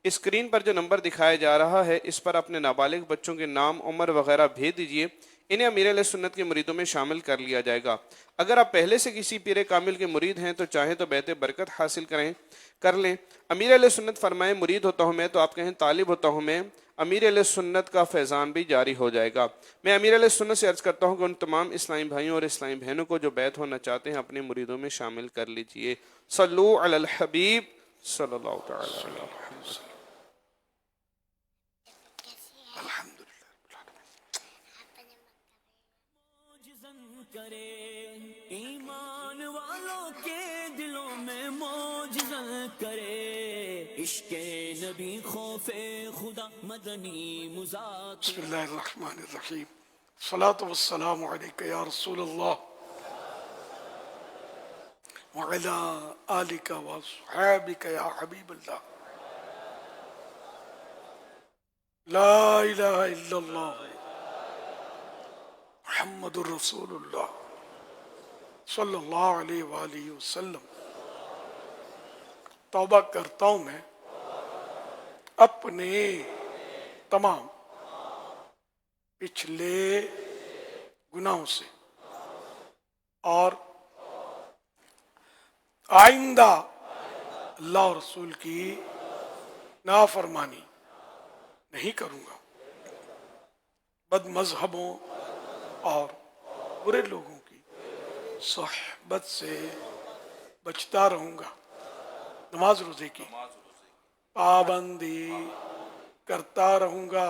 اسکرین پر جو نمبر دکھایا جا رہا ہے اس پر اپنے نابالغ بچوں کے نام، عمر وغیرہ بھیج دیجئے، انہیں امیر علیہ سنت کے مریدوں میں شامل کر لیا جائے گا۔ اگر آپ پہلے سے کسی پیر کامل کے مرید ہیں تو چاہیں تو بیعت برکت حاصل کر لیں۔ امیر علیہ سنت فرمائے مرید ہوتا ہوں میں، تو آپ کہیں طالب ہوتا ہوں میں، امیر علیہ سنت کا فیضان بھی جاری ہو جائے گا۔ میں امیر علیہ سنت سے عرض کرتا ہوں کہ ان تمام اسلامی بھائیوں اور اسلامی بہنوں کو جو بیعت ہونا چاہتے ہیں اپنے مریدوں میں شامل کر لیجئے۔ صلو علی الحبیب صلی اللہ تعالی علیہ وسلم۔ ایمان والوں کے دلوں میں معجزہ کرے، عشق نبی خوف خدا مدنی مذاکر۔ بسم اللہ الرحمن الرحیم، الصلاۃ والسلام علیک یا رسول اللہ وعلی آلک واصحابک یا حبیب اللہ۔ لا الہ الا اللہ محمد الرسول اللہ صلی اللہ علیہ وآلہ وسلم۔ توبہ کرتا ہوں میں اپنے تمام پچھلے گناہوں سے اور آئندہ اللہ اور رسول کی نافرمانی نہیں کروں گا، بد مذہبوں اور برے لوگوں کی صحبت سے بچتا رہوں گا، نماز روزے کی پابندی کرتا رہوں گا،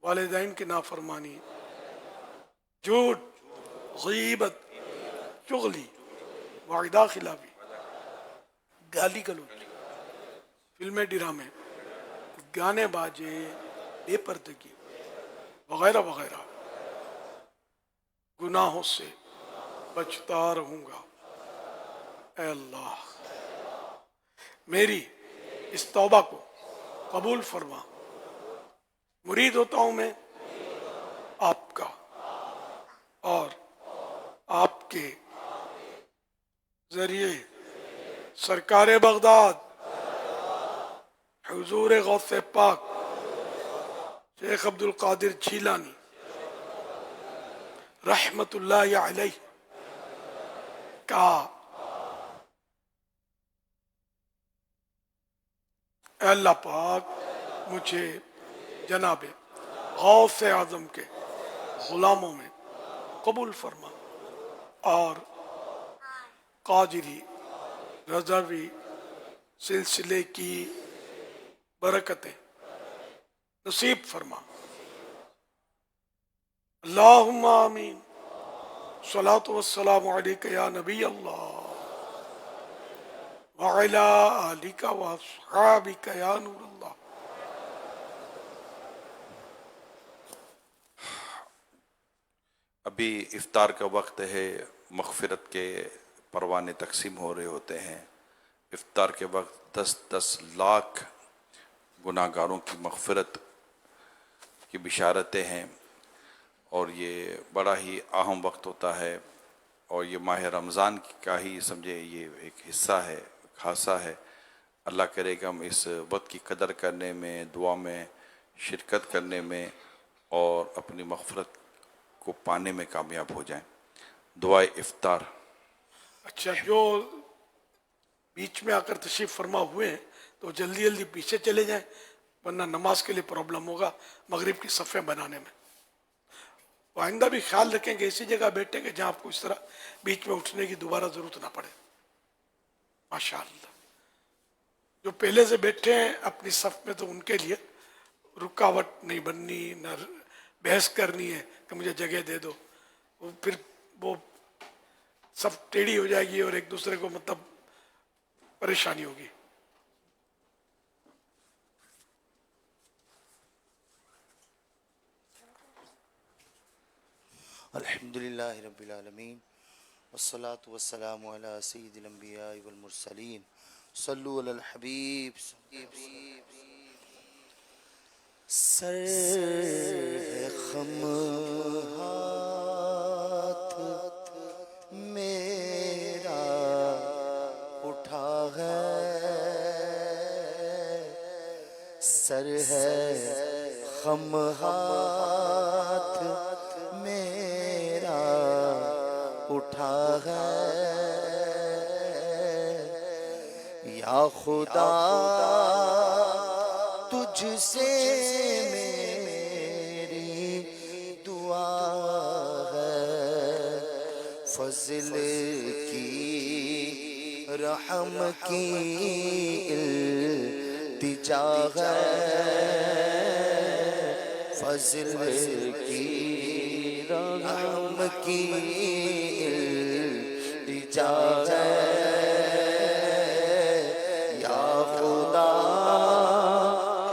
والدین کی نافرمانی، جھوٹ، غیبت، چغلی، وعدہ خلافی، گالی گلوچ، فلمیں ڈرامے، گانے باجے، بے پردگی وغیرہ وغیرہ گناہوں سے بچتا رہوں گا۔ اے اللہ میری اس توبہ کو قبول فرما۔ مرید ہوتا ہوں میں آپ کا اور آپ کے ذریعے سرکار بغداد حضور غوث پاک شیخ عبد القادر جیلانی رحمت اللہ علیہ کا اے اللہ پاک مجھے جناب غوث اعظم کے غلاموں میں قبول فرما اور قادری رضوی سلسلے کی برکتیں نصیب فرما۔ اللہم آمین۔ صلاۃ والسلام علیک یا نبی اللہ وعلی آلک واصحابک یا نور اللہ۔ ابھی افطار کا وقت ہے، مغفرت کے پروانے تقسیم ہو رہے ہوتے ہیں۔ افطار کے وقت 10 لاکھ گناہ گاروں کی مغفرت کی بشارتیں ہیں، اور یہ بڑا ہی اہم وقت ہوتا ہے، اور یہ ماہ رمضان کا ہی سمجھے یہ ایک حصہ ہے، خاصا ہے۔ اللہ کرے کہ ہم اس وقت کی قدر کرنے میں، دعا میں شرکت کرنے میں اور اپنی مغفرت کو پانے میں کامیاب ہو جائیں۔ دعائے افطار۔ اچھا، جو بیچ میں آ کر تشریف فرما ہوئے ہیں تو جلدی جلدی پیچھے چلے جائیں، ورنہ نماز کے لیے پرابلم ہوگا مغرب کی صفیں بنانے میں۔ آئندہ بھی خیال رکھیں کہ ایسی جگہ بیٹھیں گے جہاں آپ کو اس طرح بیچ میں اٹھنے کی دوبارہ ضرورت نہ پڑے۔ ماشاء اللہ۔ जो पहले से बैठे हैं अपनी सफ में, तो उनके लिए रुकावट नहीं बननी, न बहस करनी है कि मुझे जगह दे दो। फिर वो सब टेढ़ी हो जाएगी और एक दूसरे को मतलब परेशानी होगी। अल्हम्दुलिल्लाहि रब्बिल आलमीन वस्सलातु वस्सलामु अला सय्यिदिल अंबिया वल मुरसलीन सल्लु अलल हबीब। सर है खम हाथ मेरा उठा है, सर है खम हाथ मेरा उठा है। या खुदा तुझसे मेरी दुआ है, फज़ल की रहम की इल्तिजा है, फज़ल की रहम की इल्तिजा है। या खुदा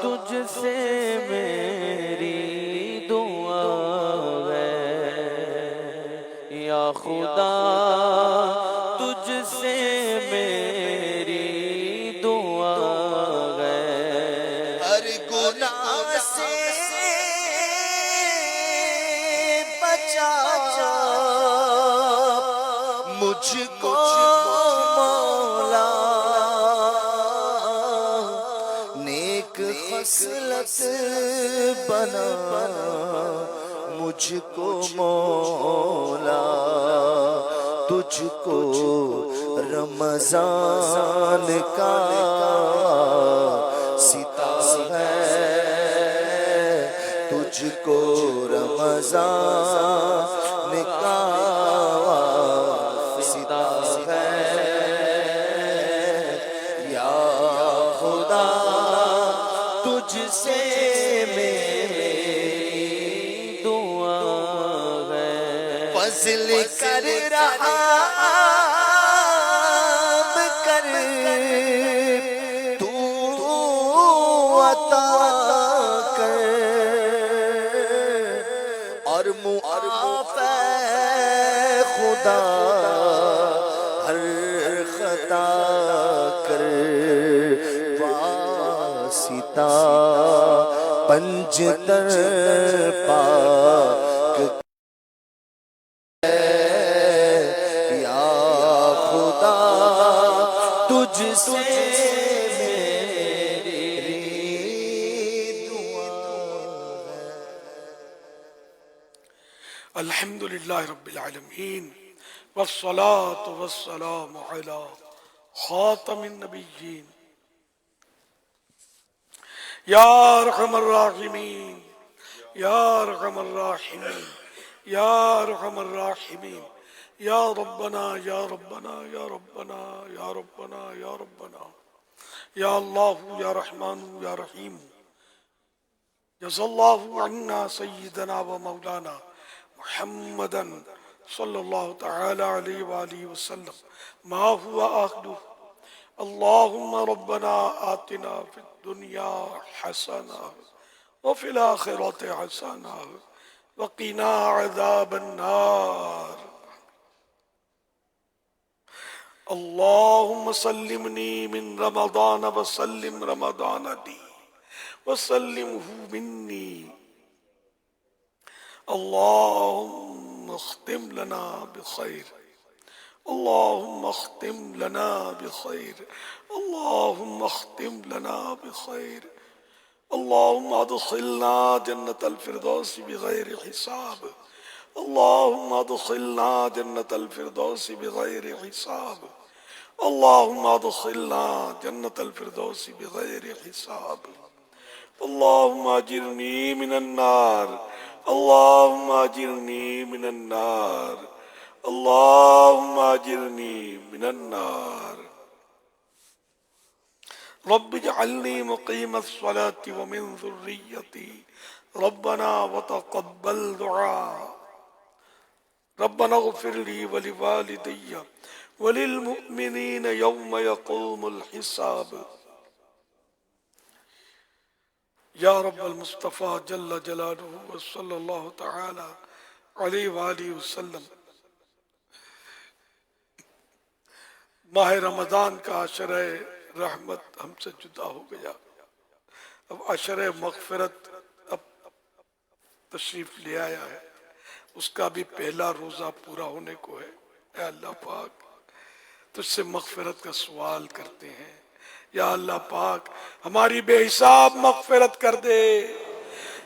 तुझसे मेरी दुआ है, या खुदा तुझसे मेरी दुआ है। हर गुनाह से बचा मुझको मौला, नेक खसलत बना मुझको मौला। तुझको रमजान का सितारा है, तुझको रमजान का सितारा है। या खुदा तुझसे मेरी दुआ है, फज़ल कर रहा कर तू अता कर, और मुआफ़ खुदा हर खता कर। वासिता पंजतर पाक या खुदा तुझसे मेरी दुआ है। अल्हम्दुलिल्लाहि रब्बिल आलमीन वस्सलातु वस्सलामु अला खातमिन नबिय्यीन या रहमर राहिमीन या रहमर राहिमीन या रहमर राहिमीन या रब्बना या रब्बना या रब्बना या रब्बना या रब्बना या अल्लाह या रहमान या रहीम। जज़ल्लाहु अन्ना सय्यदना व मौलाना मुहम्मदन सल्लल्लाहु तआला अलैहि व आलिहि वसल्लम मा हुवा आखिरु। अल्लाहुम्मा रब्बना आतिना फिद दुनिया हसना व फिल आखिरति हसना व क़िना अज़ाबन नार। अल्लाहुम्मा सल्लिमनी मिन रमज़ान व सल्लिम रमज़ान दी व सल्लिमहु मिन्नी। अल्लाहुम्मा अख्तिम लना बिखैर, अल्लाहुम्मा अख्तिम लना बिखैर, अल्लाहुम्मा अख्तिम लना बिखैर। अल्लाहुम्मा अदखिलना जन्नतल फिरदौस बिगैर हिसाब, अल्लाहुम्मा अदखिलना जन्नतल फिरदौस बिगैर हिसाब, अल्लाहुम्मा अदखिलना जन्नतल फिरदौस बिगैर हिसाब। अल्लाहुम्मा अजिरनी मिनन नार, अल्लाहुम्मा अजिरनी मिनन नार, अल्लाहुम्मा अजिरनी मिनन नार। رب اجعلنی مقیم الصلاة ومن ذریتی ربنا وتقبل دعاء ربنا اغفر لي ولوالدي وللمؤمنين يوم يقوم الحساب یا رب المصطفیٰ جل جلالہ وصلی اللہ تعالی علیہ وآلہ وسلم، ماہ رمضان کا عشرہ رحمت ہم سے جدا ہو گیا، اب عشرہ مغفرت اب تشریف لے آیا ہے، اس کا بھی پہلا روزہ پورا ہونے کو ہے۔ اے اللہ پاک تجھ سے مغفرت کا سوال کرتے ہیں، یا اللہ پاک ہماری بے حساب مغفرت کر دے،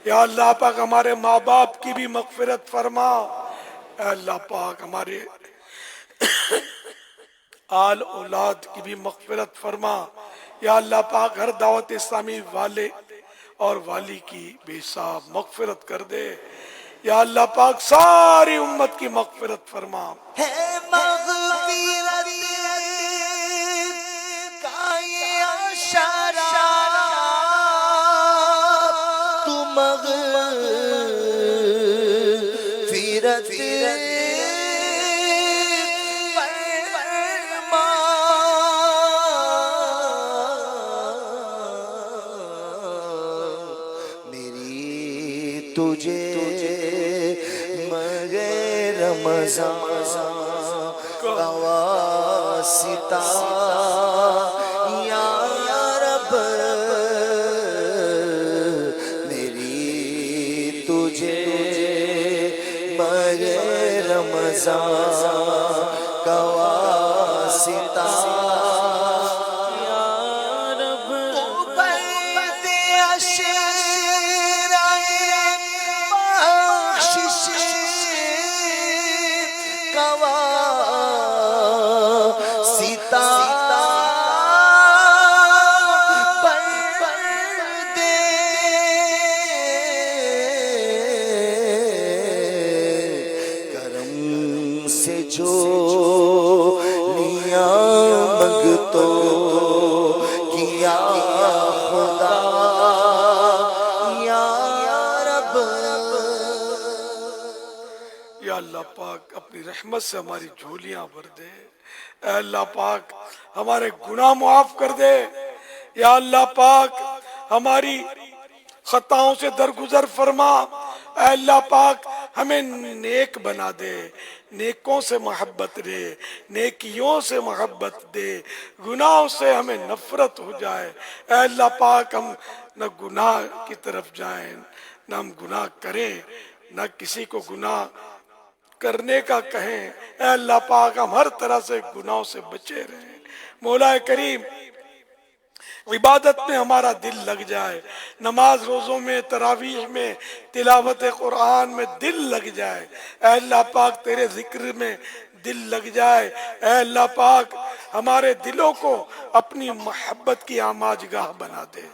یا اللہ پاک ہمارے ماں باپ کی بھی مغفرت فرما، اے اللہ پاک ہمارے آل اولاد کی بھی مغفرت فرما، یا اللہ پاک ہر دعوت اسلامی والے اور والی کی بے حساب مغفرت کر دے، یا اللہ پاک ساری امت کی مغفرت فرما۔ ہے مغفرت کا یہ اشارہ، تو مغفرت تجھے مگر رمضان کا واسطہ یا رب، میری تجھے مگر رمضان کا واسطہ رحمت سے ہماری جھولیاں بھر دے، اے اللہ پاک ہمارے گناہ معاف کر دے، یا اللہ پاک ہماری خطاؤں سے درگزر فرما، اے اللہ پاک ہمیں نیک بنا دے، نیکوں سے محبت دے، نیکیوں سے محبت دے، گناہوں سے ہمیں نفرت ہو جائے، اے اللہ پاک ہم نہ گناہ کی طرف جائیں، نہ ہم گناہ کریں، نہ کسی کو گناہ کرنے کا کہیں، اے اللہ پاک ہم ہر طرح سے گناہوں سے بچے رہیں، مولا کریم عبادت میں ہمارا دل لگ جائے، نماز روزوں میں، تراویح میں، تلاوت قرآن میں دل لگ جائے، اے اللہ پاک تیرے ذکر میں دل لگ جائے، اے اللہ پاک ہمارے دلوں کو اپنی محبت کی آماجگاہ بنا دے،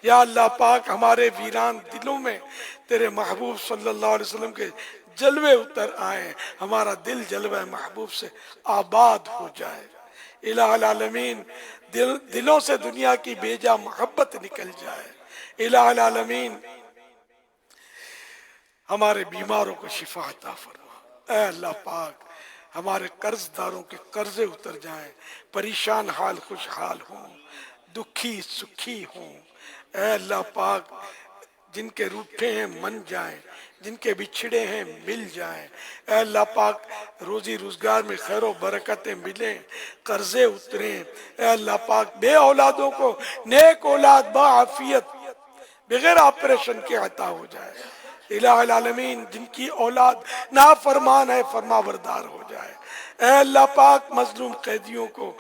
یا اللہ پاک ہمارے ویران دلوں میں تیرے محبوب صلی اللہ علیہ وسلم کے جلوے اتر آئیں، ہمارا دل جلوہ محبوب سے آباد ہو جائے، الہ العالمین دلوں سے دنیا کی بیجا محبت نکل جائے، الہ العالمین ہمارے بیماروں کو شفا عطا فرما، اے اللہ پاک ہمارے قرض داروں کے قرضے اتر جائیں، پریشان حال خوشحال ہوں، دکھی سکھی ہوں، اے اللہ پاک جن کے روٹھے ہیں من جائیں، جن کے بچھڑے ہیں مل جائیں، اے اللہ پاک روزی روزگار میں خیر و برکتیں ملیں، قرضے اتریں، اے اللہ پاک بے اولادوں کو نیک اولاد باعافیت بغیر آپریشن کے عطا ہو جائے، الہ العالمین جن کی اولاد نافرمان ہے فرما بردار ہو جائے، اے اللہ پاک مظلوم قیدیوں کو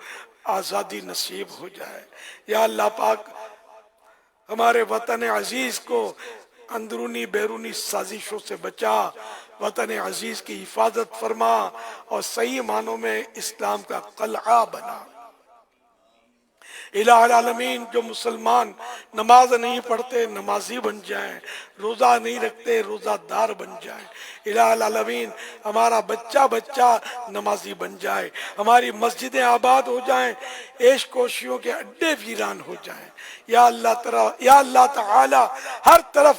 آزادی نصیب ہو جائے، یا اللہ پاک ہمارے وطن عزیز کو اندرونی بیرونی سازشوں سے بچا، وطن عزیز کی حفاظت فرما اور صحیح معنوں میں اسلام کا قلعہ بنا، इलाह आलमीन जो मुसलमान नमाज नहीं पढ़ते नमाजी बन जाएं, रोज़ा नहीं रखते रोज़ादार बन जाएं। इलाह आलमीन हमारा बच्चा बच्चा नमाजी बन जाए, हमारी मस्जिदें आबाद हो जाएं, ऐश कोशियों के अड्डे वीरान हो जाएं। या अल्लाह ताला हर तरफ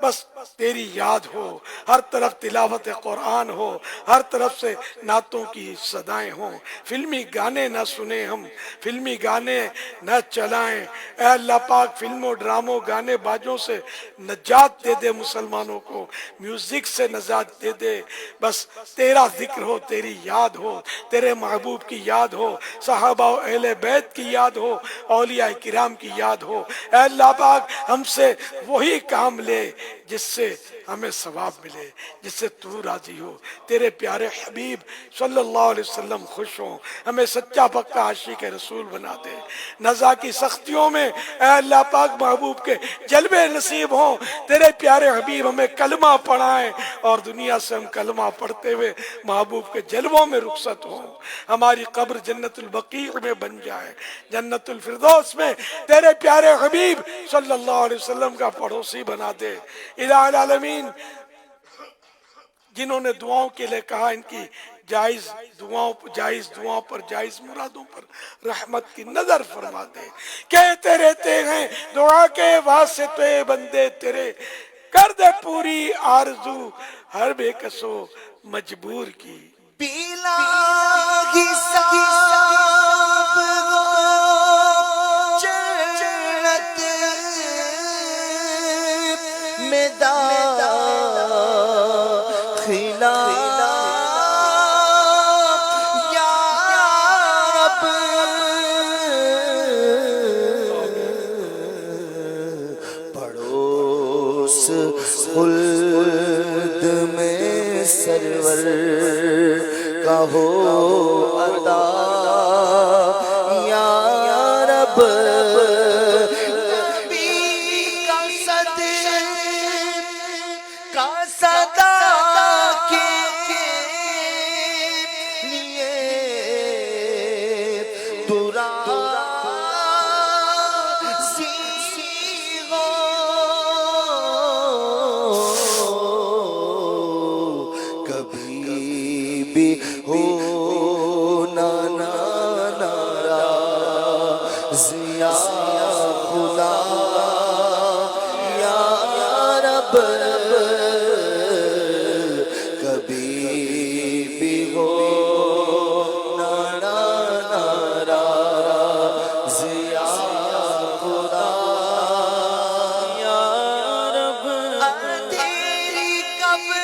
बस तेरी याद हो, हर तरफ तिलावत कुरान हो, हर तरफ से नातों की सदाएं हों, फिल्मी गाने ना सुने हम, फिल्मी गाने न चलाएं। ऐ अल्लाह पाक फिल्मों ड्रामों गाने बाजों से नजात दे दे मुसलमानों को, म्यूजिक से नजात दे दे। बस तेरा जिक्र हो, तेरी याद हो, तेरे महबूब की याद हो, सहाबा और अहले बैत की याद हो, औलिया किराम की याद हो। ऐ अल्लाह पाक हमसे वही काम ले जिससे हमें सवाब मिले, जिससे तू राजी हो, तेरे प्यारे हबीब सल्लल्लाहु अलैहि वसल्लम खुश हो, हमें सच्चा पक्का आशिक रसूल बना दे। नज़ा की सख्तियों में ऐ अल्लाह पाक महबूब के जलवे नसीब हो, तेरे प्यारे हबीब हमें कलमा पढ़ाएं और दुनिया से हम कलमा पढ़ते हुए महबूब के जलवों में रुखसत हो। हमारी कब्र जन्नतुल बकी में बन जाए, जन्नतुल फिरदौस में तेरे प्यारे हबीब सल्लल्लाहु अलैहि वसल्लम का पड़ोसी बना दे। इलाह आलमीन जिन्होंने दुआओं के लिए कहा, इनकी जायज दुआओं पर जायज मुरादों पर रहमत की नजर फरमा दे। कहते रहते हैं दुआ के वास्ते बंदे तेरे, कर दे पूरी आरज़ू हर बेकसो मजबूर की। बिला हिसाब जन्नत में दाखिला या रब, पड़ोस खुल्द में सरवर का हो अदा या रब। नबी का सदा के लिए दुरा भी हो ना ना नाराज़ या खुदा या रब, कभी भी हो ना ना नाराज़ या खुदा या रब। तेरी कब्र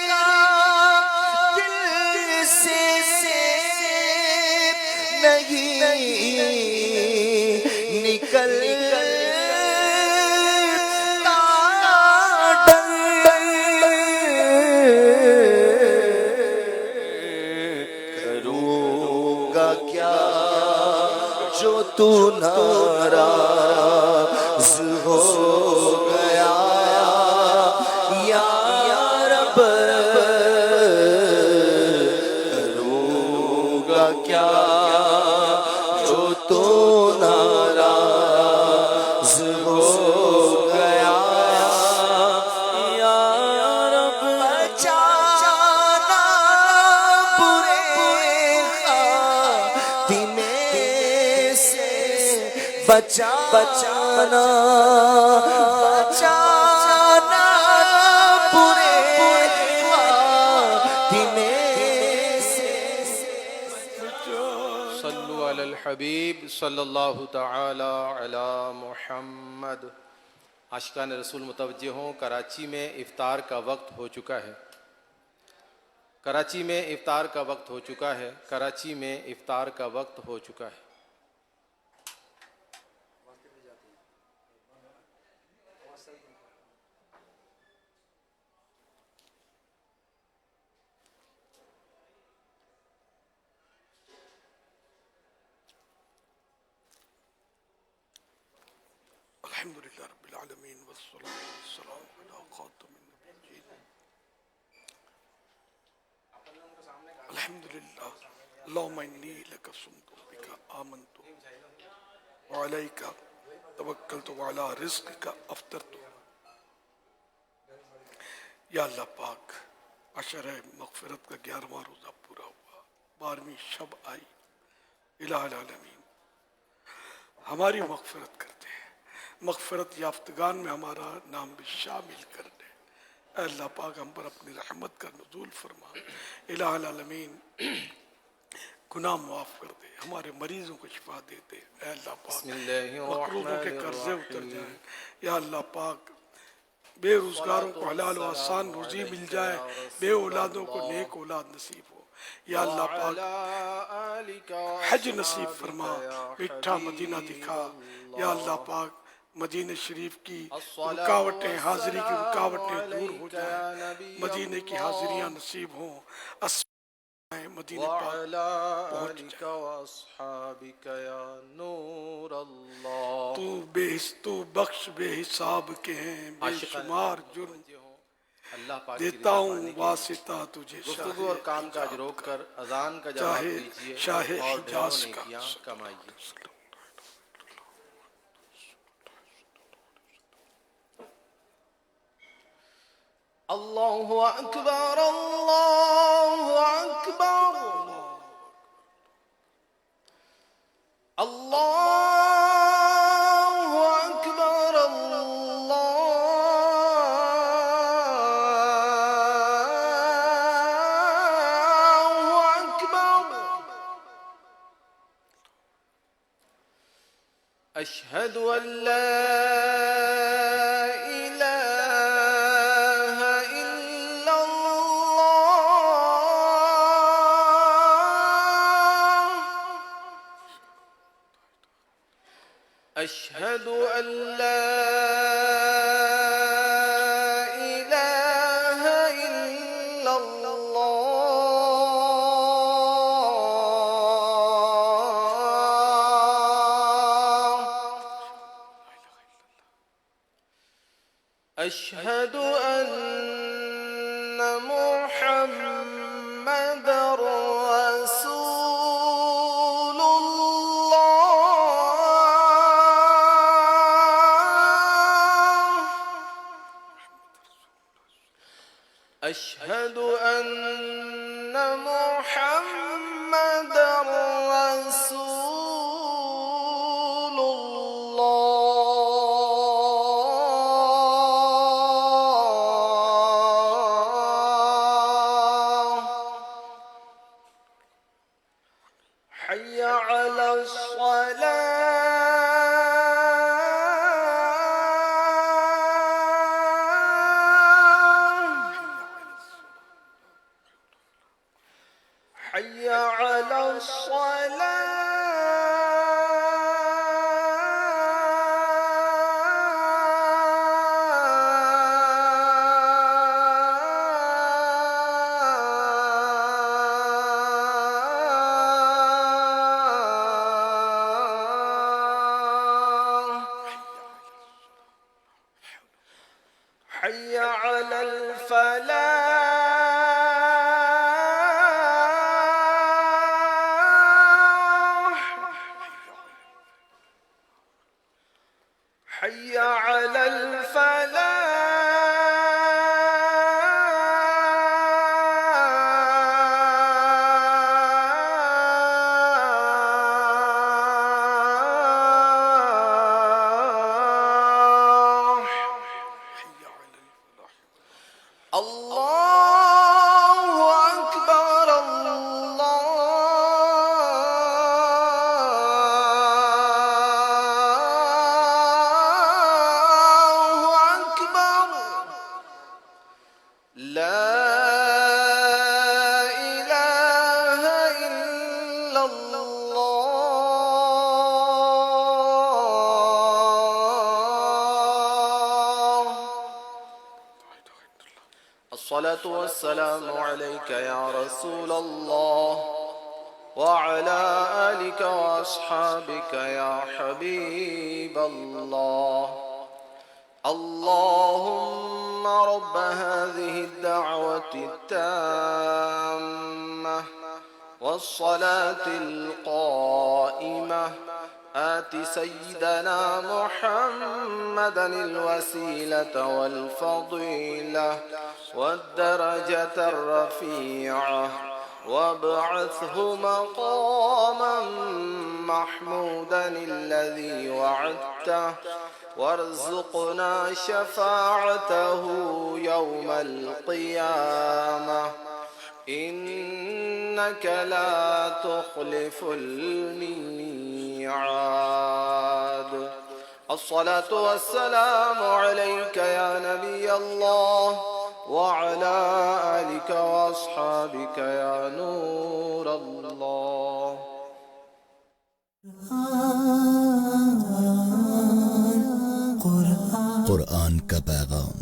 का दिल से नहीं निकल करूँगा क्या जो तू नाराज़ हो गया या रब, करूँगा क्या जो तू नाराज़ हो गया या रब। बचाना बुरे खातिमे से, बचाना बुरे खातिमे से। सल्लु अलल हबीब सल्लल्लाहु तआला अला मुहम्मद। आशिकान रसूल मुतवज्जे हों, कराची में इफ्तार का वक्त हो चुका है, कराची में इफ्तार का वक्त हो चुका है, कराची में इफ्तार का वक्त हो चुका है। अल्हम्दुलिल्लाह रब्बिल आलमीन वस्सलातु वस्सलामु अला खातिमिन नबिय्यीन। अल्हम्दुलिल्लाह अल्लाहुम्मा इन्नी लका सुमतु बिका आमनतु व अलैका तवक्कलतु व अला रिज़्क़िका अफ़्तरतु। या अल्लाह पाक, अशर मग़फ़िरत का 11वां रोज़ा पूरा हुआ, 12वीं शब आई, इलाहुल आलमीन हमारी मग़फ़िरत कर दे, मग़फ़िरत याफ्तगान में हमारा नाम भी शामिल कर दे। अल्लाह पाक हम पर अपनी रहमत का नुज़ूल फरमा, इलाहुल आलमीन गुनाह माफ़ कर दे, हमारे मरीजों को शिफा दे दे। अल्लाह पाक मकरूज़ों के कर्जे उतर जाएं। या अल्लाह पाक बेरोज़गारों को हलाल व आसान रोज़ी मिल जाए, बे औलादों को नेक औलाद नसीब हो। या अल्लाह पाक हज नसीब फरमा, मिठा मदीना दिखा। या अल्लाह पाक मदीने शरीफ की रुकावटें, हाजिरी की रुकावटें दूर हो जाए, मदीने की हाजिरियाँ नसीब हों, मदीने पाक पहुँच जाए। तू बख्श बेहिसाब के हैं बेशुमार जुर्म, देता हूँ वासिता तुझे गुफ्तगू और काम काज रोक कर अजान का जवाब चाहे दीजिए शाहे और हिजाज ढेरों का। नेकियां कमाइए। अल्लाहु अकबर, अल्लाहु अकबर, अल्लाहु अकबर, अल्लाहु अकबर। अशहदु अन ला أشهد أن لا إله إلا الله أشهد أن محمد رسول أشهد أن محمد رسول الله حي على الصلاة حي على الصلاة حي على الفلاح حي على الفلاح الله أكبر، الله أكبر، لا إله إلا الله. الصلاة والسلام عليك يا رسول الله وعلى آلك وأصحابك يا حبيب الله. اللهم رب هذه الدعوة التامة والصلاة القائمة آت سيدنا محمدا الوسيلة والفضيلة والدرجة الرفيعة وابعثه مقاما محمودا الذي وعدته وارزقنا شفاعته يوم القيامة إنك لا تخلف الميعاد. الصلاة والسلام عليك يا نبي الله وعلى آلك وأصحابك يا نور الله. قرآن کا پیغام